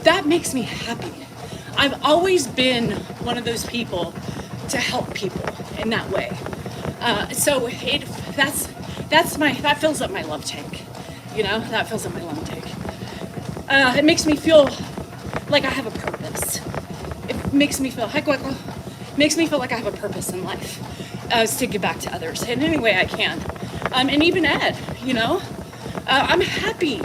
That makes me happy. I've always been one of those people to help people in that way. That fills up my love tank. That fills up my love tank. It makes me feel like I have a purpose. It makes me feel, makes me feel like I have a purpose in life. To give back to others in any way I can. And even Ed, I'm happy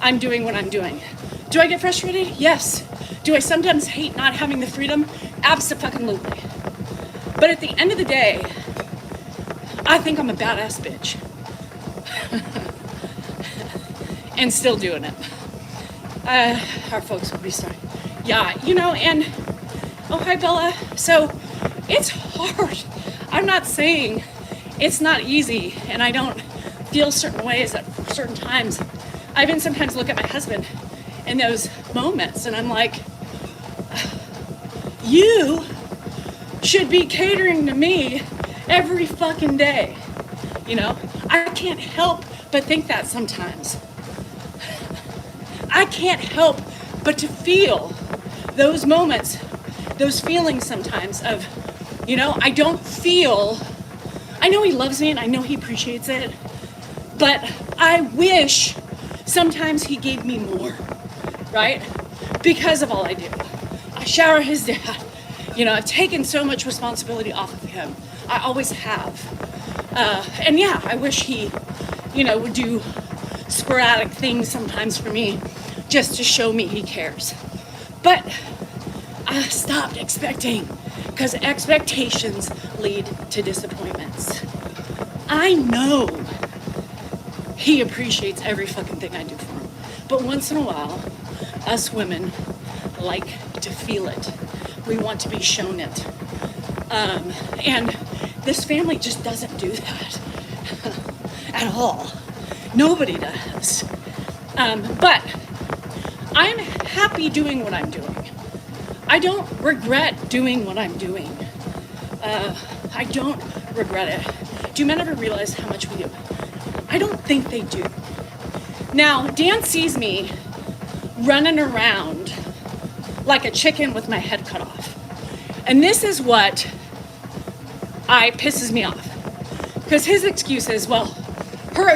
I'm doing what I'm doing. Do I get frustrated? Yes. Do I sometimes hate not having the freedom? Abso-fucking-lutely. But at the end of the day, I think I'm a badass bitch. And still doing it. Our folks will be sorry. Yeah, and, oh, hi, Bella. So, it's hard. I'm not saying it's not easy, and I don't feel certain ways at certain times. I even sometimes look at my husband in those moments, and I'm like, you should be catering to me every fucking day. You know, I can't help but think that sometimes. I can't help but to feel those moments, those feelings sometimes of, you know, I don't feel, I know he loves me and I know he appreciates it, but I wish sometimes he gave me more, right? Because of all I do. I shower his dad. You know, I've taken so much responsibility off of him. I always have. And yeah, I wish he, you know, would do sporadic things sometimes for me just to show me he cares. But I stopped expecting, because expectations lead to disappointments. I know he appreciates every fucking thing I do for him. But once in a while, us women like to feel it. We want to be shown it. And this family just doesn't do that at all. Nobody does. But I'm happy doing what I'm doing. I don't regret doing what I'm doing. I don't regret it. Do men ever realize how much we do? I don't think they do. Now, Dan sees me running around like a chicken with my head cut off. And this is what pisses me off. Because his excuse is, well,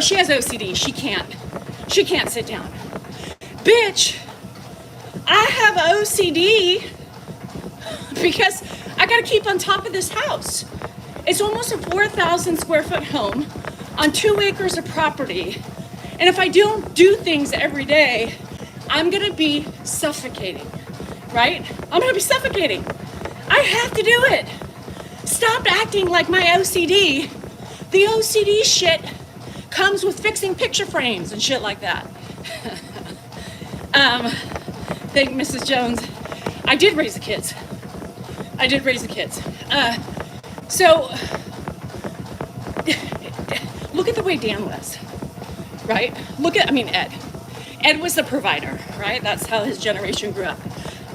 she has OCD, she can't sit down. Bitch, I have OCD because I gotta keep on top of this house. It's almost a 4,000 square foot home on 2 acres of property. And if I don't do things every day, I'm gonna be suffocating, right? I'm gonna be suffocating. I have to do it. Stop acting like my OCD. The OCD shit comes with fixing picture frames and shit like that. Thank Mrs. Jones. I did raise the kids. So, look at the way Dan was, right? Ed. Ed was the provider, right? That's how his generation grew up.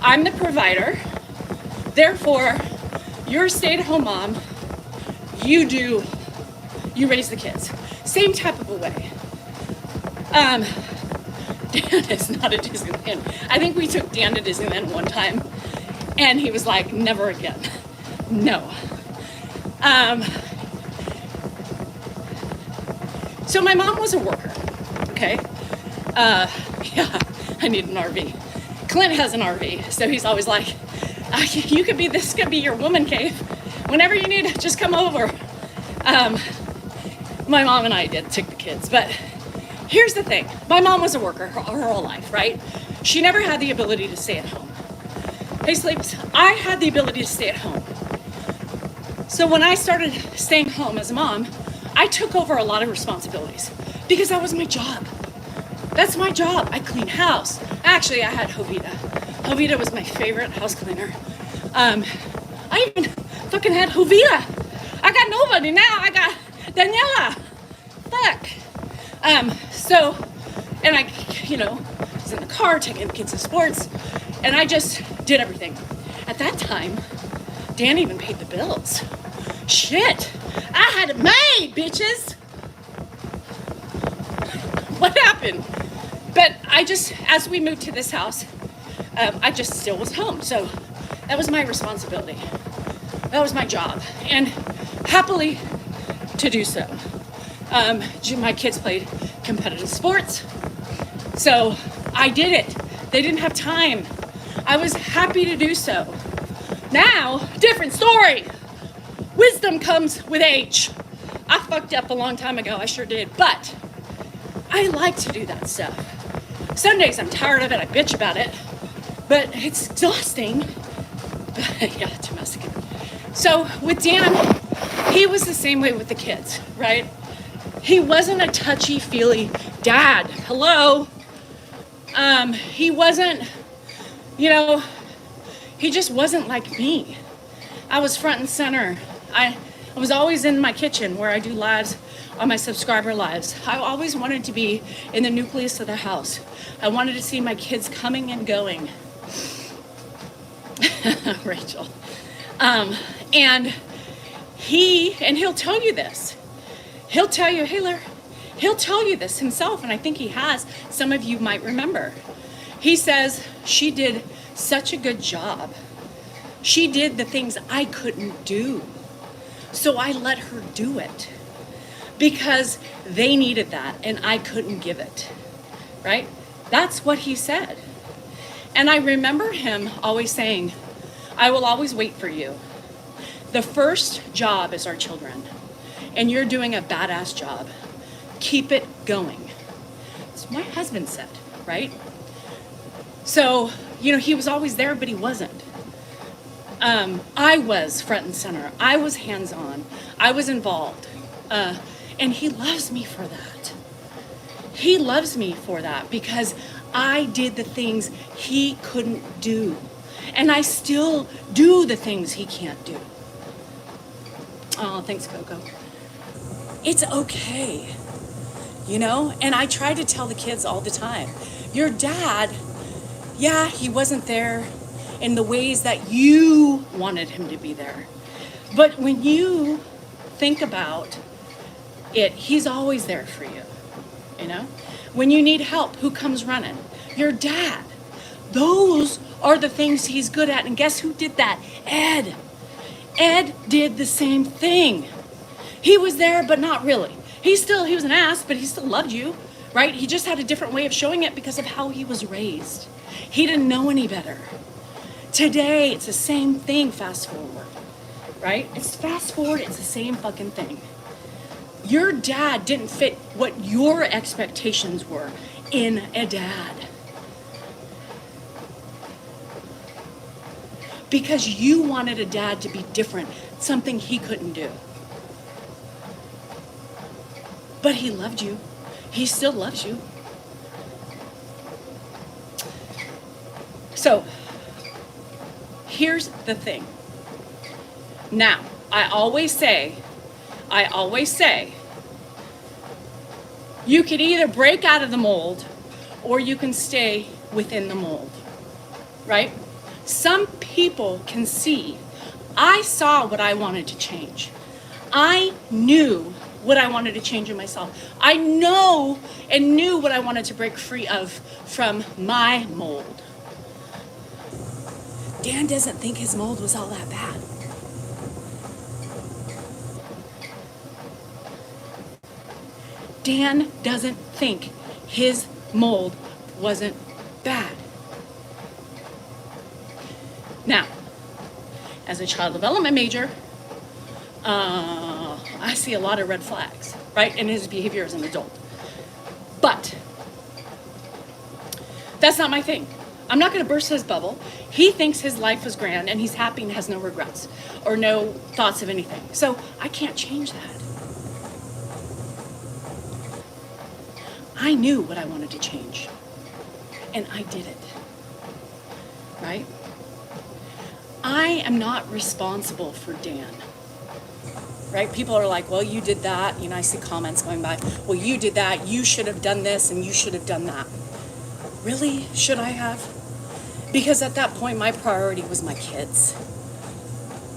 I'm the provider. Therefore, you're a stay-at-home mom. You raise the kids. Same type of a way. Dan is not a Disneyland. I think we took Dan to Disneyland one time, and he was like, never again. No. So my mom was a worker, okay? Yeah, I need an RV. Clint has an RV, so he's always like, this could be your woman cave. Whenever you need it, just come over. My mom and I took the kids, but here's the thing. My mom was a worker her whole life, right? She never had the ability to stay at home. Hey, Sleeps, I had the ability to stay at home. So when I started staying home as a mom, I took over a lot of responsibilities because that was my job. That's my job. I clean house. Actually, I had Jovita. Jovita was my favorite house cleaner. I even fucking had Jovita. I got nobody now. I got Daniela. Fuck. And I, was in the car taking the kids to sports, and I just did everything. At that time, Dan even paid the bills. Shit. I had it made, bitches. What happened? But as we moved to this house, I just still was home. So that was my responsibility. That was my job. And happily to do so. My kids played competitive sports. So I did it. They didn't have time. I was happy to do so. Now, different story. Wisdom comes with age. I fucked up a long time ago, I sure did, but I like to do that stuff. Some days I'm tired of it, I bitch about it, but it's exhausting. But yeah, domestic. So with Dan, he was the same way with the kids, right? He wasn't a touchy-feely dad. Hello? He wasn't, he just wasn't like me. I was front and center. I was always in my kitchen where I do lives on my subscriber lives. I always wanted to be in the nucleus of the house. I wanted to see my kids coming and going. Rachel. And he'll tell you this. He'll tell you, hey, Larry, he'll tell you this himself, and I think he has. Some of you might remember. He says, she did such a good job. She did the things I couldn't do. So I let her do it because they needed that and I couldn't give it, right? That's what he said. And I remember him always saying, I will always wait for you. The first job is our children, and you're doing a badass job. Keep it going. That's what my husband said, right? So, he was always there, but he wasn't. I was front and center. I was hands-on. I was involved. And he loves me for that. He loves me for that because I did the things he couldn't do. And I still do the things he can't do. Oh, thanks, Coco. It's okay, And I try to tell the kids all the time, your dad, yeah, he wasn't there in the ways that you wanted him to be there. But when you think about it, he's always there for you, When you need help, who comes running? Your dad. Those are the things he's good at. And guess who did that? Ed. Ed did the same thing. He was there, but not really. He was an ass, but he still loved you, right? He just had a different way of showing it because of how he was raised. He didn't know any better. Today, it's the same thing, fast forward, right? It's fast forward, it's the same fucking thing. Your dad didn't fit what your expectations were in a dad. Because you wanted a dad to be different, something he couldn't do. But he loved you. He still loves you. So, here's the thing. Now, I always say, you could either break out of the mold or you can stay within the mold, right? Some people can see. I saw what I wanted to change. I knew what I wanted to change in myself. I know and knew what I wanted to break free of from my mold. Dan doesn't think his mold was all that bad. Dan doesn't think his mold wasn't bad. Now, as a child development major, I see a lot of red flags, right, in his behavior as an adult. But that's not my thing. I'm not going to burst his bubble. He thinks his life was grand and he's happy and has no regrets or no thoughts of anything. So I can't change that. I knew what I wanted to change and I did it, right? I am not responsible for Dan, right? People are like, well, you did that. I see comments going by, well, you did that. You should have done this and you should have done that. Really? Should I have? Because at that point, my priority was my kids.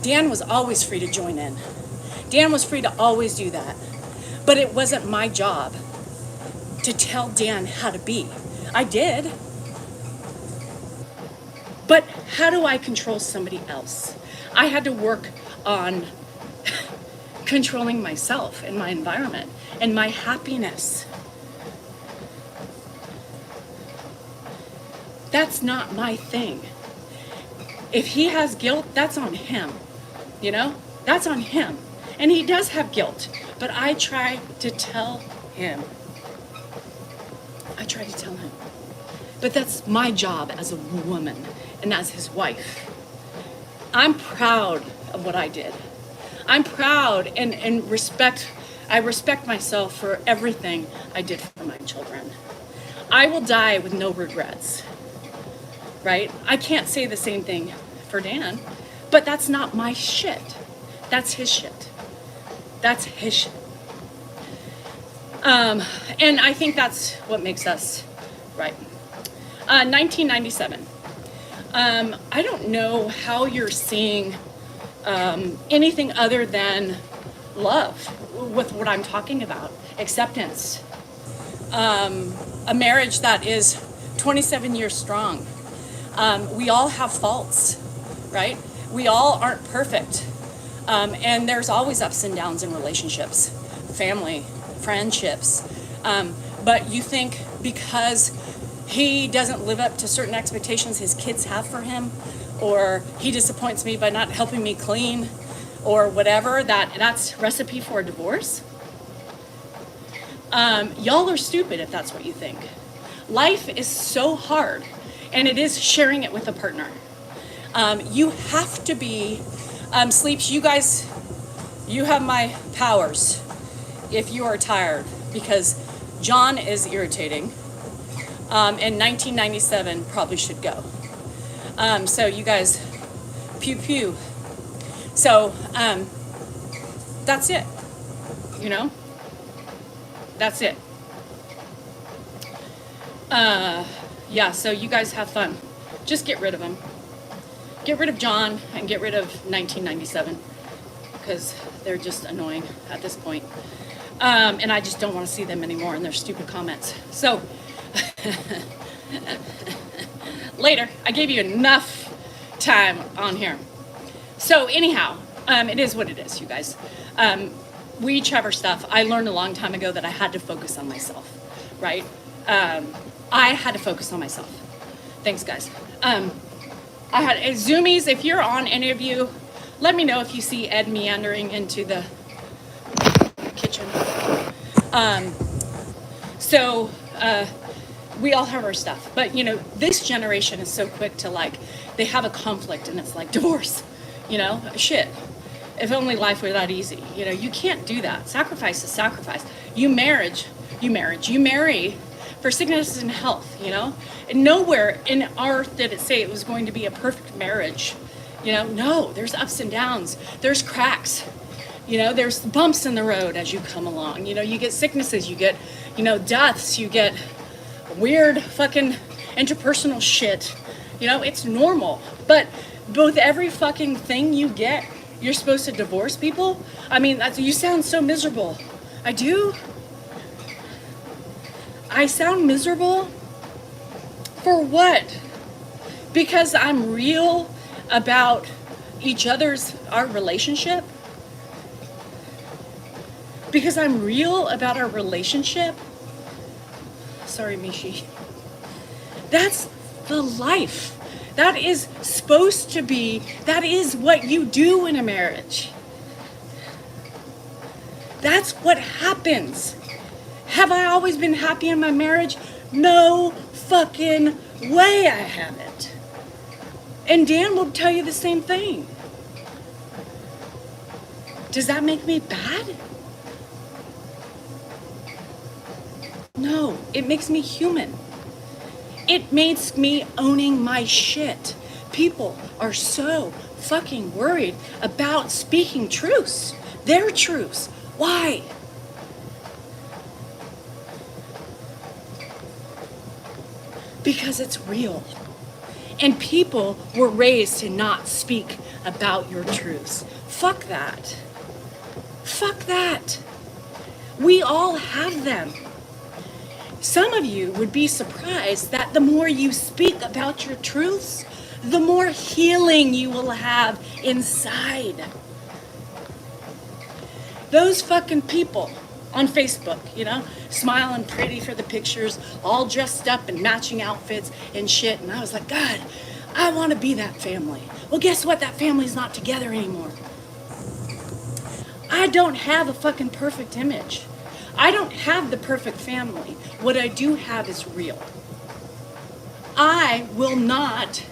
Dan was always free to join in. Dan was free to always do that. But it wasn't my job to tell Dan how to be. I did. But how do I control somebody else? I had to work on controlling myself and my environment and my happiness. That's not my thing. If he has guilt, that's on him. That's on him. And he does have guilt, but I try to tell him. But that's my job as a woman and as his wife. I'm proud of what I did. I'm proud and I respect myself for everything I did for my children. I will die with no regrets, right? I can't say the same thing for Dan, but that's not my shit. That's his shit. That's his shit. And I think that's what makes us right. 1997. I don't know how you're seeing anything other than love with what I'm talking about. Acceptance. A marriage that is 27 years strong. We all have faults, right? We all aren't perfect. And there's always ups and downs in relationships, family, friendships. But you think because he doesn't live up to certain expectations his kids have for him, or he disappoints me by not helping me clean, or whatever, that's recipe for a divorce? Y'all are stupid if that's what you think. Life is so hard, and it is sharing it with a partner. You have to be, Sleeps, you guys, you have my powers if you are tired, because John is irritating, and 1997 probably should go. So you guys, pew pew. So that's it, you know? That's it. Yeah, so you guys have fun. Just get rid of him. Get rid of John and get rid of 1997, because they're just annoying at this point. And I just don't want to see them anymore and their stupid comments. So, later. I gave you enough time on here. So anyhow, it is what it is, you guys. We each have our stuff. I learned a long time ago that I had to focus on myself, right? I had to focus on myself. Thanks, guys. I had Zoomies. If you're on, any of you, let me know if you see Ed meandering into the kitchen. We all have our stuff, but you know, this generation is so quick to, like, they have a conflict and it's like divorce, you know, shit. If only life were that easy. You know, you can't do that. Sacrifice is sacrifice. You marry for sickness and health, you know? And nowhere in art did it say it was going to be a perfect marriage. You know, no, there's ups and downs. There's cracks. You know, there's bumps in the road as you come along. You know, you get sicknesses, you get, you know, deaths, you get weird fucking interpersonal shit. You know, it's normal. But with every fucking thing you get, you're supposed to divorce people? I mean, you sound so miserable. I do? I sound miserable? For what? Because I'm real about our relationship? Because I'm real about our relationship? Sorry, Mishi. That's the life. That is supposed to be, that is what you do in a marriage. That's what happens. Have I always been happy in my marriage? No fucking way I haven't. And Dan will tell you the same thing. Does that make me bad? No, it makes me human. It makes me owning my shit. People are so fucking worried about speaking truths. Their truths. Why? Because it's real. And people were raised to not speak about your truths. Fuck that. Fuck that. We all have them. Some of you would be surprised that the more you speak about your truths, the more healing you will have inside. Those fucking people on Facebook, you know, smiling pretty for the pictures, all dressed up in matching outfits and shit. And I was like, God, I want to be that family. Well, guess what? That family's not together anymore. I don't have a fucking perfect image. I don't have the perfect family. What I do have is real. I will not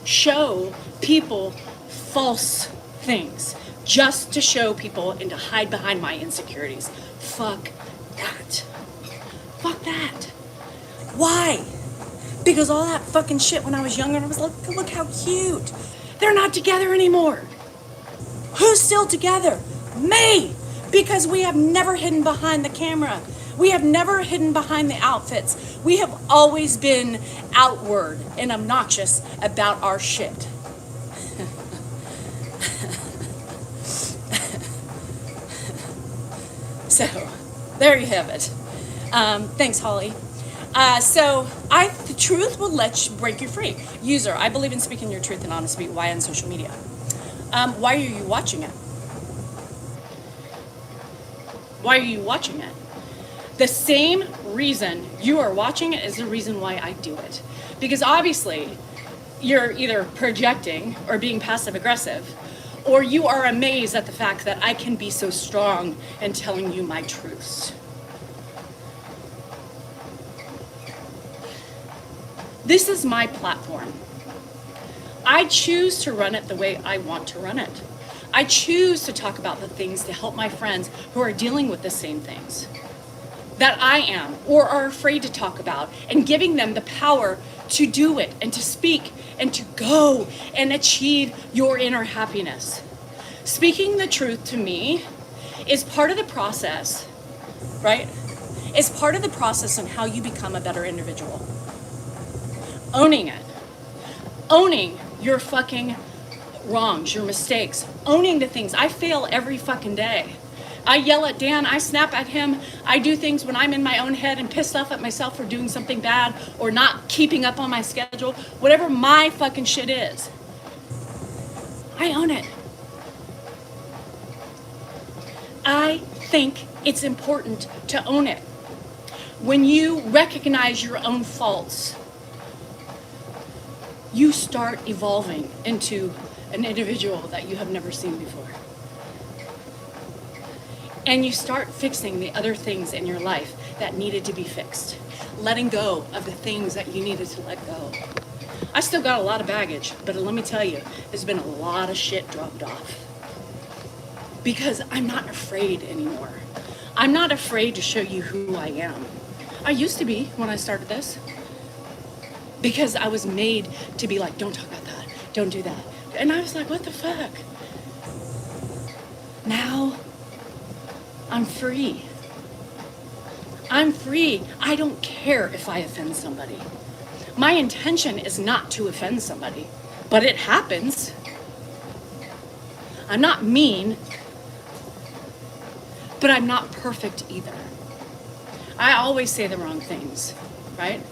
show people false things just to show people and to hide behind my insecurities. Fuck that. Fuck that. Why? Because all that fucking shit when I was younger, I was like, look how cute. They're not together anymore. Who's still together? Me. Because we have never hidden behind the camera. We have never hidden behind the outfits. We have always been outward and obnoxious about our shit. So, there you have it. Thanks, Holly. The truth will break you free. User, I believe in speaking your truth and honesty. Why on social media? Why are you watching it? Why are you watching it? The same reason you are watching it is the reason why I do it. Because obviously, you're either projecting or being passive aggressive, or you are amazed at the fact that I can be so strong in telling you my truths. This is my platform. I choose to run it the way I want to run it. I choose to talk about the things to help my friends who are dealing with the same things that I am or are afraid to talk about, and giving them the power to do it and to speak and to go and achieve your inner happiness. Speaking the truth to me is part of the process, right? It's part of the process on how you become a better individual. Owning it. Owning your fucking wrongs, your mistakes. Owning the things. I fail every fucking day. I yell at Dan, I snap at him, I do things when I'm in my own head and pissed off at myself for doing something bad or not keeping up on my schedule, whatever my fucking shit is. I own it. I think it's important to own it. When you recognize your own faults, you start evolving into an individual that you have never seen before. And you start fixing the other things in your life that needed to be fixed. Letting go of the things that you needed to let go. I still got a lot of baggage, but let me tell you, there's been a lot of shit dropped off. Because I'm not afraid anymore. I'm not afraid to show you who I am. I used to be when I started this. Because I was made to be like, don't talk about that, don't do that. And I was like, what the fuck? Now, I'm free. I'm free. I don't care if I offend somebody. My intention is not to offend somebody, but it happens. I'm not mean, but I'm not perfect either. I always say the wrong things, right?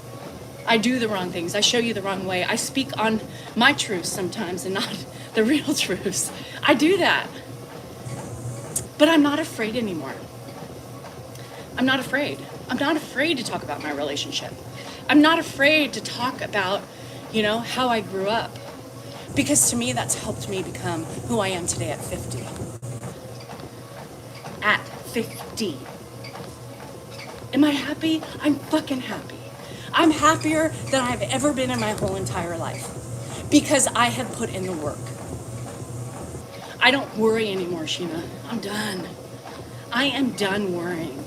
I do the wrong things. I show you the wrong way. I speak on my truths sometimes and not the real truths. I do that. But I'm not afraid anymore. I'm not afraid. I'm not afraid to talk about my relationship. I'm not afraid to talk about, how I grew up. Because to me, that's helped me become who I am today at 50. At 50. Am I happy? I'm fucking happy. I'm happier than I've ever been in my whole entire life. Because I have put in the work. I don't worry anymore, Sheena. I'm done. I am done worrying.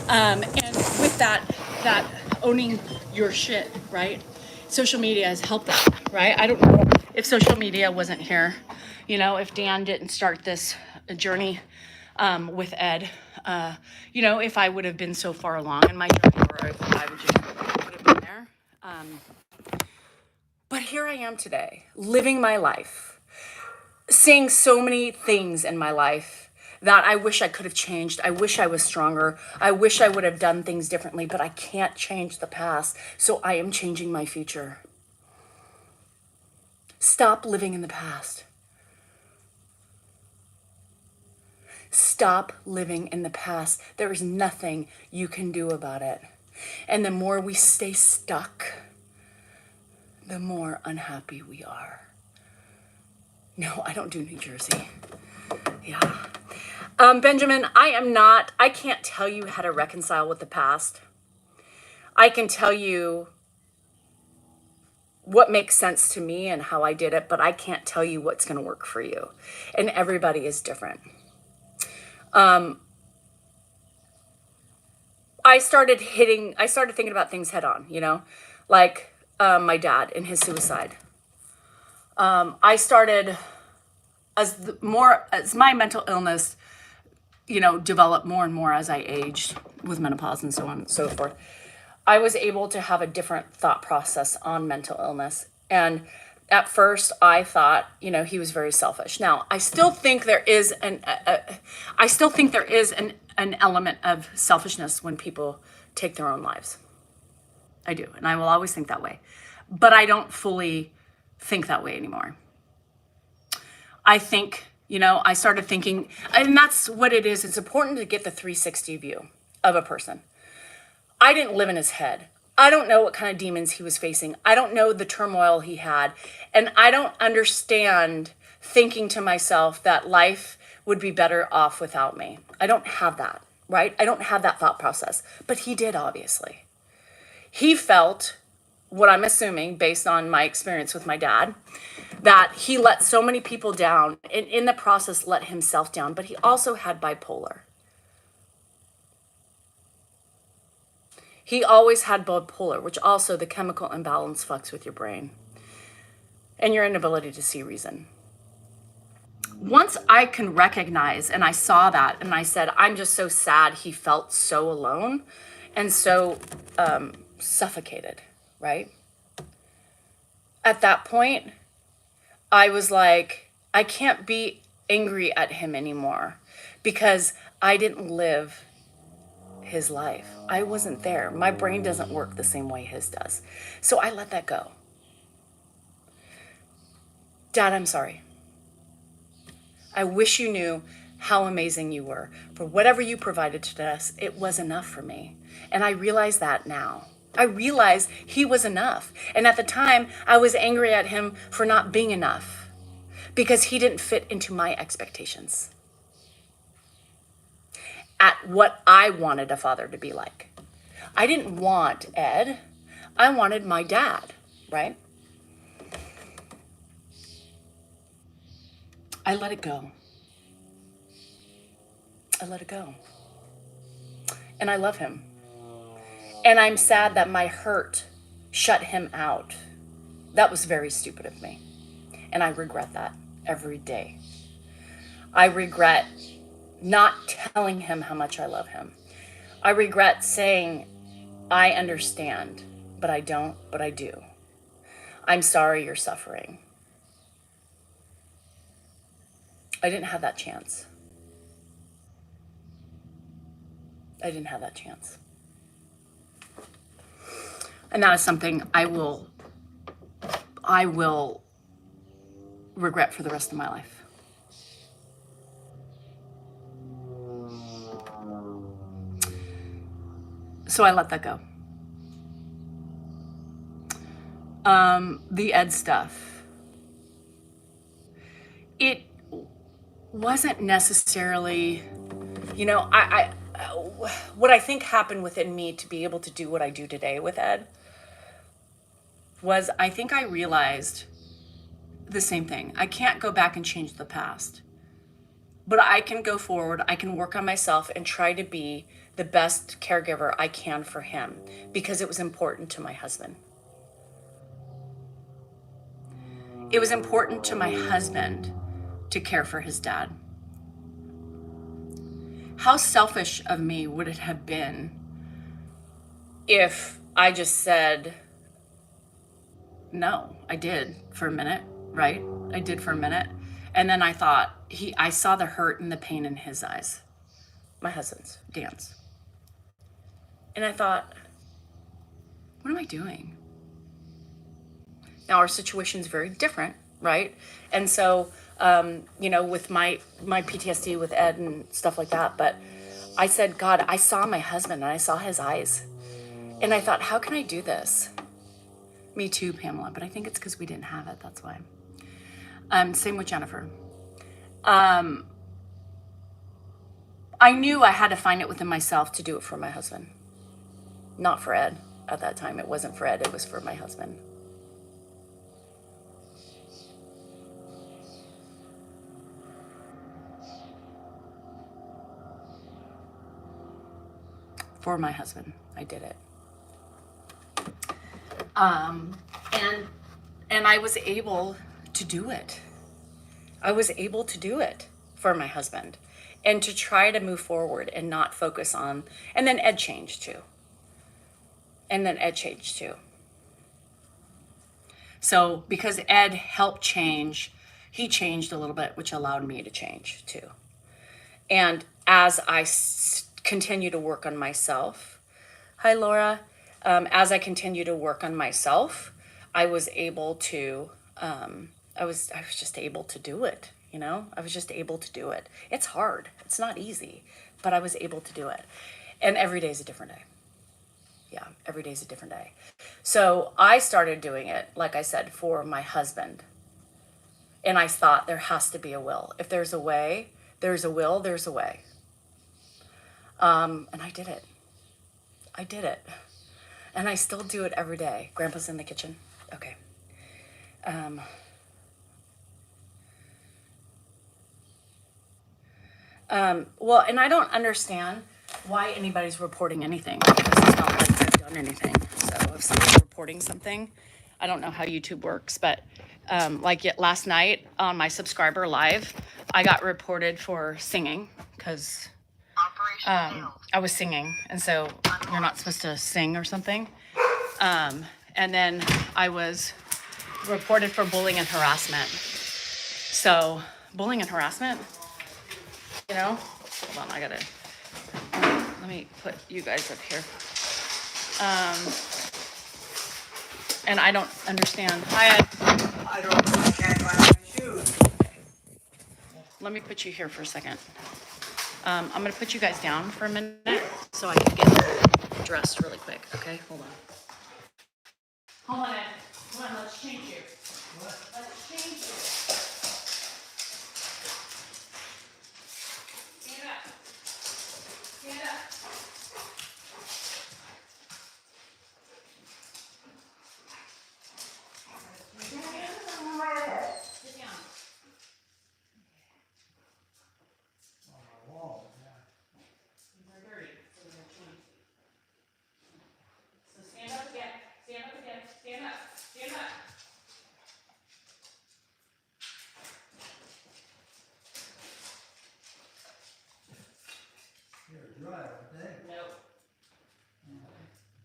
And with that owning your shit, right? Social media has helped that, right? I don't know if social media wasn't here, if Dan didn't start this journey with Ed, if I would have been so far along in my journey, or if I would just would have been there. But here I am today, living my life, seeing so many things in my life that I wish I could have changed. I wish I was stronger. I wish I would have done things differently, but I can't change the past, so I am changing my future. Stop living in the past. Stop living in the past. There is nothing you can do about it. And the more we stay stuck, the more unhappy we are. No, I don't do New Jersey. Yeah. Benjamin, I can't tell you how to reconcile with the past. I can tell you what makes sense to me and how I did it, but I can't tell you what's going to work for you. And everybody is different. I started thinking about things head on, like my dad and his suicide. I started as my mental illness developed more and more as I aged with menopause and so on and so forth, I was able to have a different thought process on mental illness. And at first I thought, he was very selfish. Now, I still think there is an element of selfishness when people take their own lives. I do, and I will always think that way. But I don't fully think that way anymore. I think, I started thinking, and that's what it is. It's important to get the 360 view of a person. I didn't live in his head. I don't know what kind of demons he was facing. I don't know the turmoil he had. And I don't understand thinking to myself that life would be better off without me. I don't have that, right? I don't have that thought process. But he did, obviously. He felt, what I'm assuming based on my experience with my dad, that he let so many people down and in the process let himself down. But he also had bipolar. He always had bipolar, which also the chemical imbalance fucks with your brain and your inability to see reason. Once I can recognize, and I saw that, and I said, I'm just so sad he felt so alone and so suffocated, right? At that point, I was like, I can't be angry at him anymore because I didn't live his life. I wasn't there. My brain doesn't work the same way his does. So I let that go. Dad, I'm sorry. I wish you knew how amazing you were. For whatever you provided to us, it was enough for me. And I realize that now. I realize he was enough. And at the time, I was angry at him for not being enough because he didn't fit into my expectations at what I wanted a father to be like. I didn't want Ed. I wanted my dad, right? I let it go. I let it go. And I love him. And I'm sad that my hurt shut him out. That was very stupid of me. And I regret that every day. I regret not telling him how much I love him. I regret saying, I understand, but I don't, but I do. I'm sorry you're suffering. I didn't have that chance. I didn't have that chance. And that is something I will regret for the rest of my life. So I let that go. The Ed stuff. It wasn't necessarily, what I think happened within me to be able to do what I do today with Ed was I think I realized the same thing. I can't go back and change the past, but I can go forward. I can work on myself and try to be the best caregiver I can for him because it was important to my husband. It was important to my husband to care for his dad. How selfish of me would it have been if I just said, no, I did for a minute, right? I did for a minute. And then I thought, I saw the hurt and the pain in his eyes. My husband's, Dan's. And I thought, what am I doing? Now our situation is very different, right? And so, with my PTSD with Ed and stuff like that, but I said, God, I saw my husband and I saw his eyes. And I thought, how can I do this? Me too, Pamela, but I think it's because we didn't have it, that's why. Same with Jennifer. I knew I had to find it within myself to do it for my husband. Not for Ed at that time. It wasn't for Ed, it was for my husband. For my husband, I did it. And I was able to do it. I was able to do it for my husband. and to try to move forward and not focus on, and then Ed changed too. So because Ed helped change, he changed a little bit, which allowed me to change too. And as I continue to work on myself, hi Laura, as I continue to work on myself, I was able to, I was just able to do it. You know, I was just able to do it. It's hard. It's not easy, but I was able to do it. And every day is a different day. Yeah, every day is a different day. So I started doing it, like I said, for my husband. And I thought there has to be a will. If there's a way, there's a will, there's a way. And I did it. I did it. And I still do it every day. Grandpa's in the kitchen. Okay. Well, and I don't understand why anybody's reporting anything, because it's not like I've done anything. So if somebody's reporting something, I don't know how YouTube works, but last night on my subscriber live, I got reported for singing because I was singing, and so you're not supposed to sing or something. And then I was reported for bullying and harassment. So bullying and harassment, you know, hold on, let me put you guys up here. And I don't understand. I don't understand my shoes. Let me put you here for a second. I'm gonna put you guys down for a minute so I can get dressed really quick. Okay, hold on. Hold on, Ed. Come on, let's change you. Let's change you. Stand up. Stand up. Sit down. These are dirty, so we're gonna change you. So stand up again. Stand up again. Stand up. Stand up. You're dry, I think. Nope.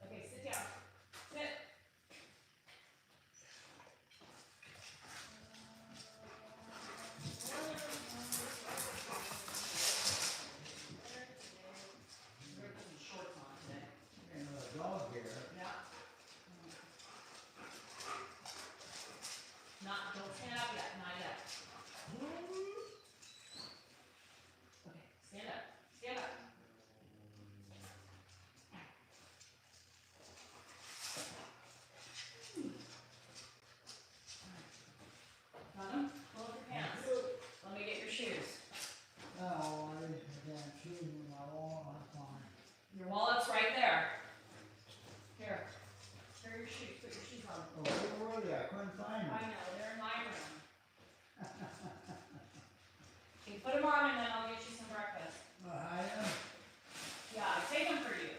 Okay, sit down. Sit. We're putting shorts on today. Ain't no dog here. Yeah. Don't stand up yet, not yet. Okay, stand up. Stand up. Got 'em? Pull up your pants. Let me get your shoes. No, I can't choose when I want, I'm fine. Your wallet's right there. Here. Here are your shoes. Put your shoes on. Oh, where were they? I couldn't find I them. know, they're in my room. Okay, put them on and then I'll get you some breakfast. I am. Yeah, I take them for you.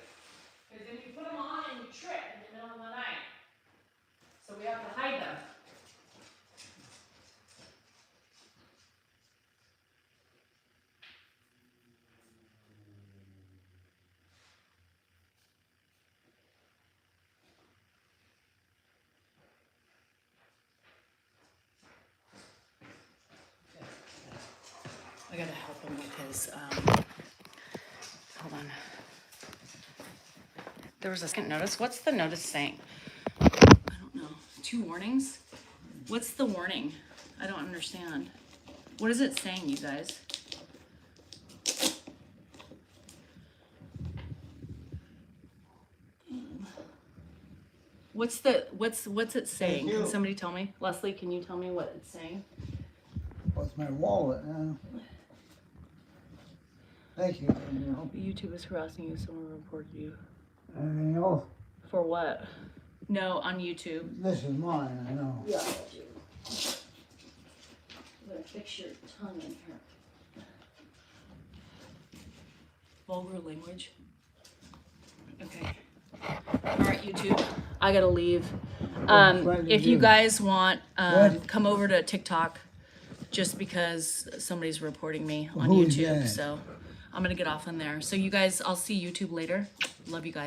Because then you put them on and you trip in the middle of the night. So we have to hide them. I gotta help him with his, hold on. There was a second notice. What's the notice saying? I don't know. 2 warnings? What's the warning? I don't understand. What is it saying, you guys? What's it saying? Thank you. Can somebody tell me? Leslie, can you tell me what it's saying? What's my wallet, Thank you. Anything else? YouTube is harassing you. Someone reported you. Anything else? For what? No, on YouTube. This is mine, I know. Yeah, I do. I'm gonna fix your tongue in here. Vulgar language. Okay. All right, YouTube. I gotta leave. If you guys want, come over to TikTok. just because somebody's reporting me on Who's YouTube. that? So I'm gonna get off on there. So you guys, I'll see YouTube later. Love you guys.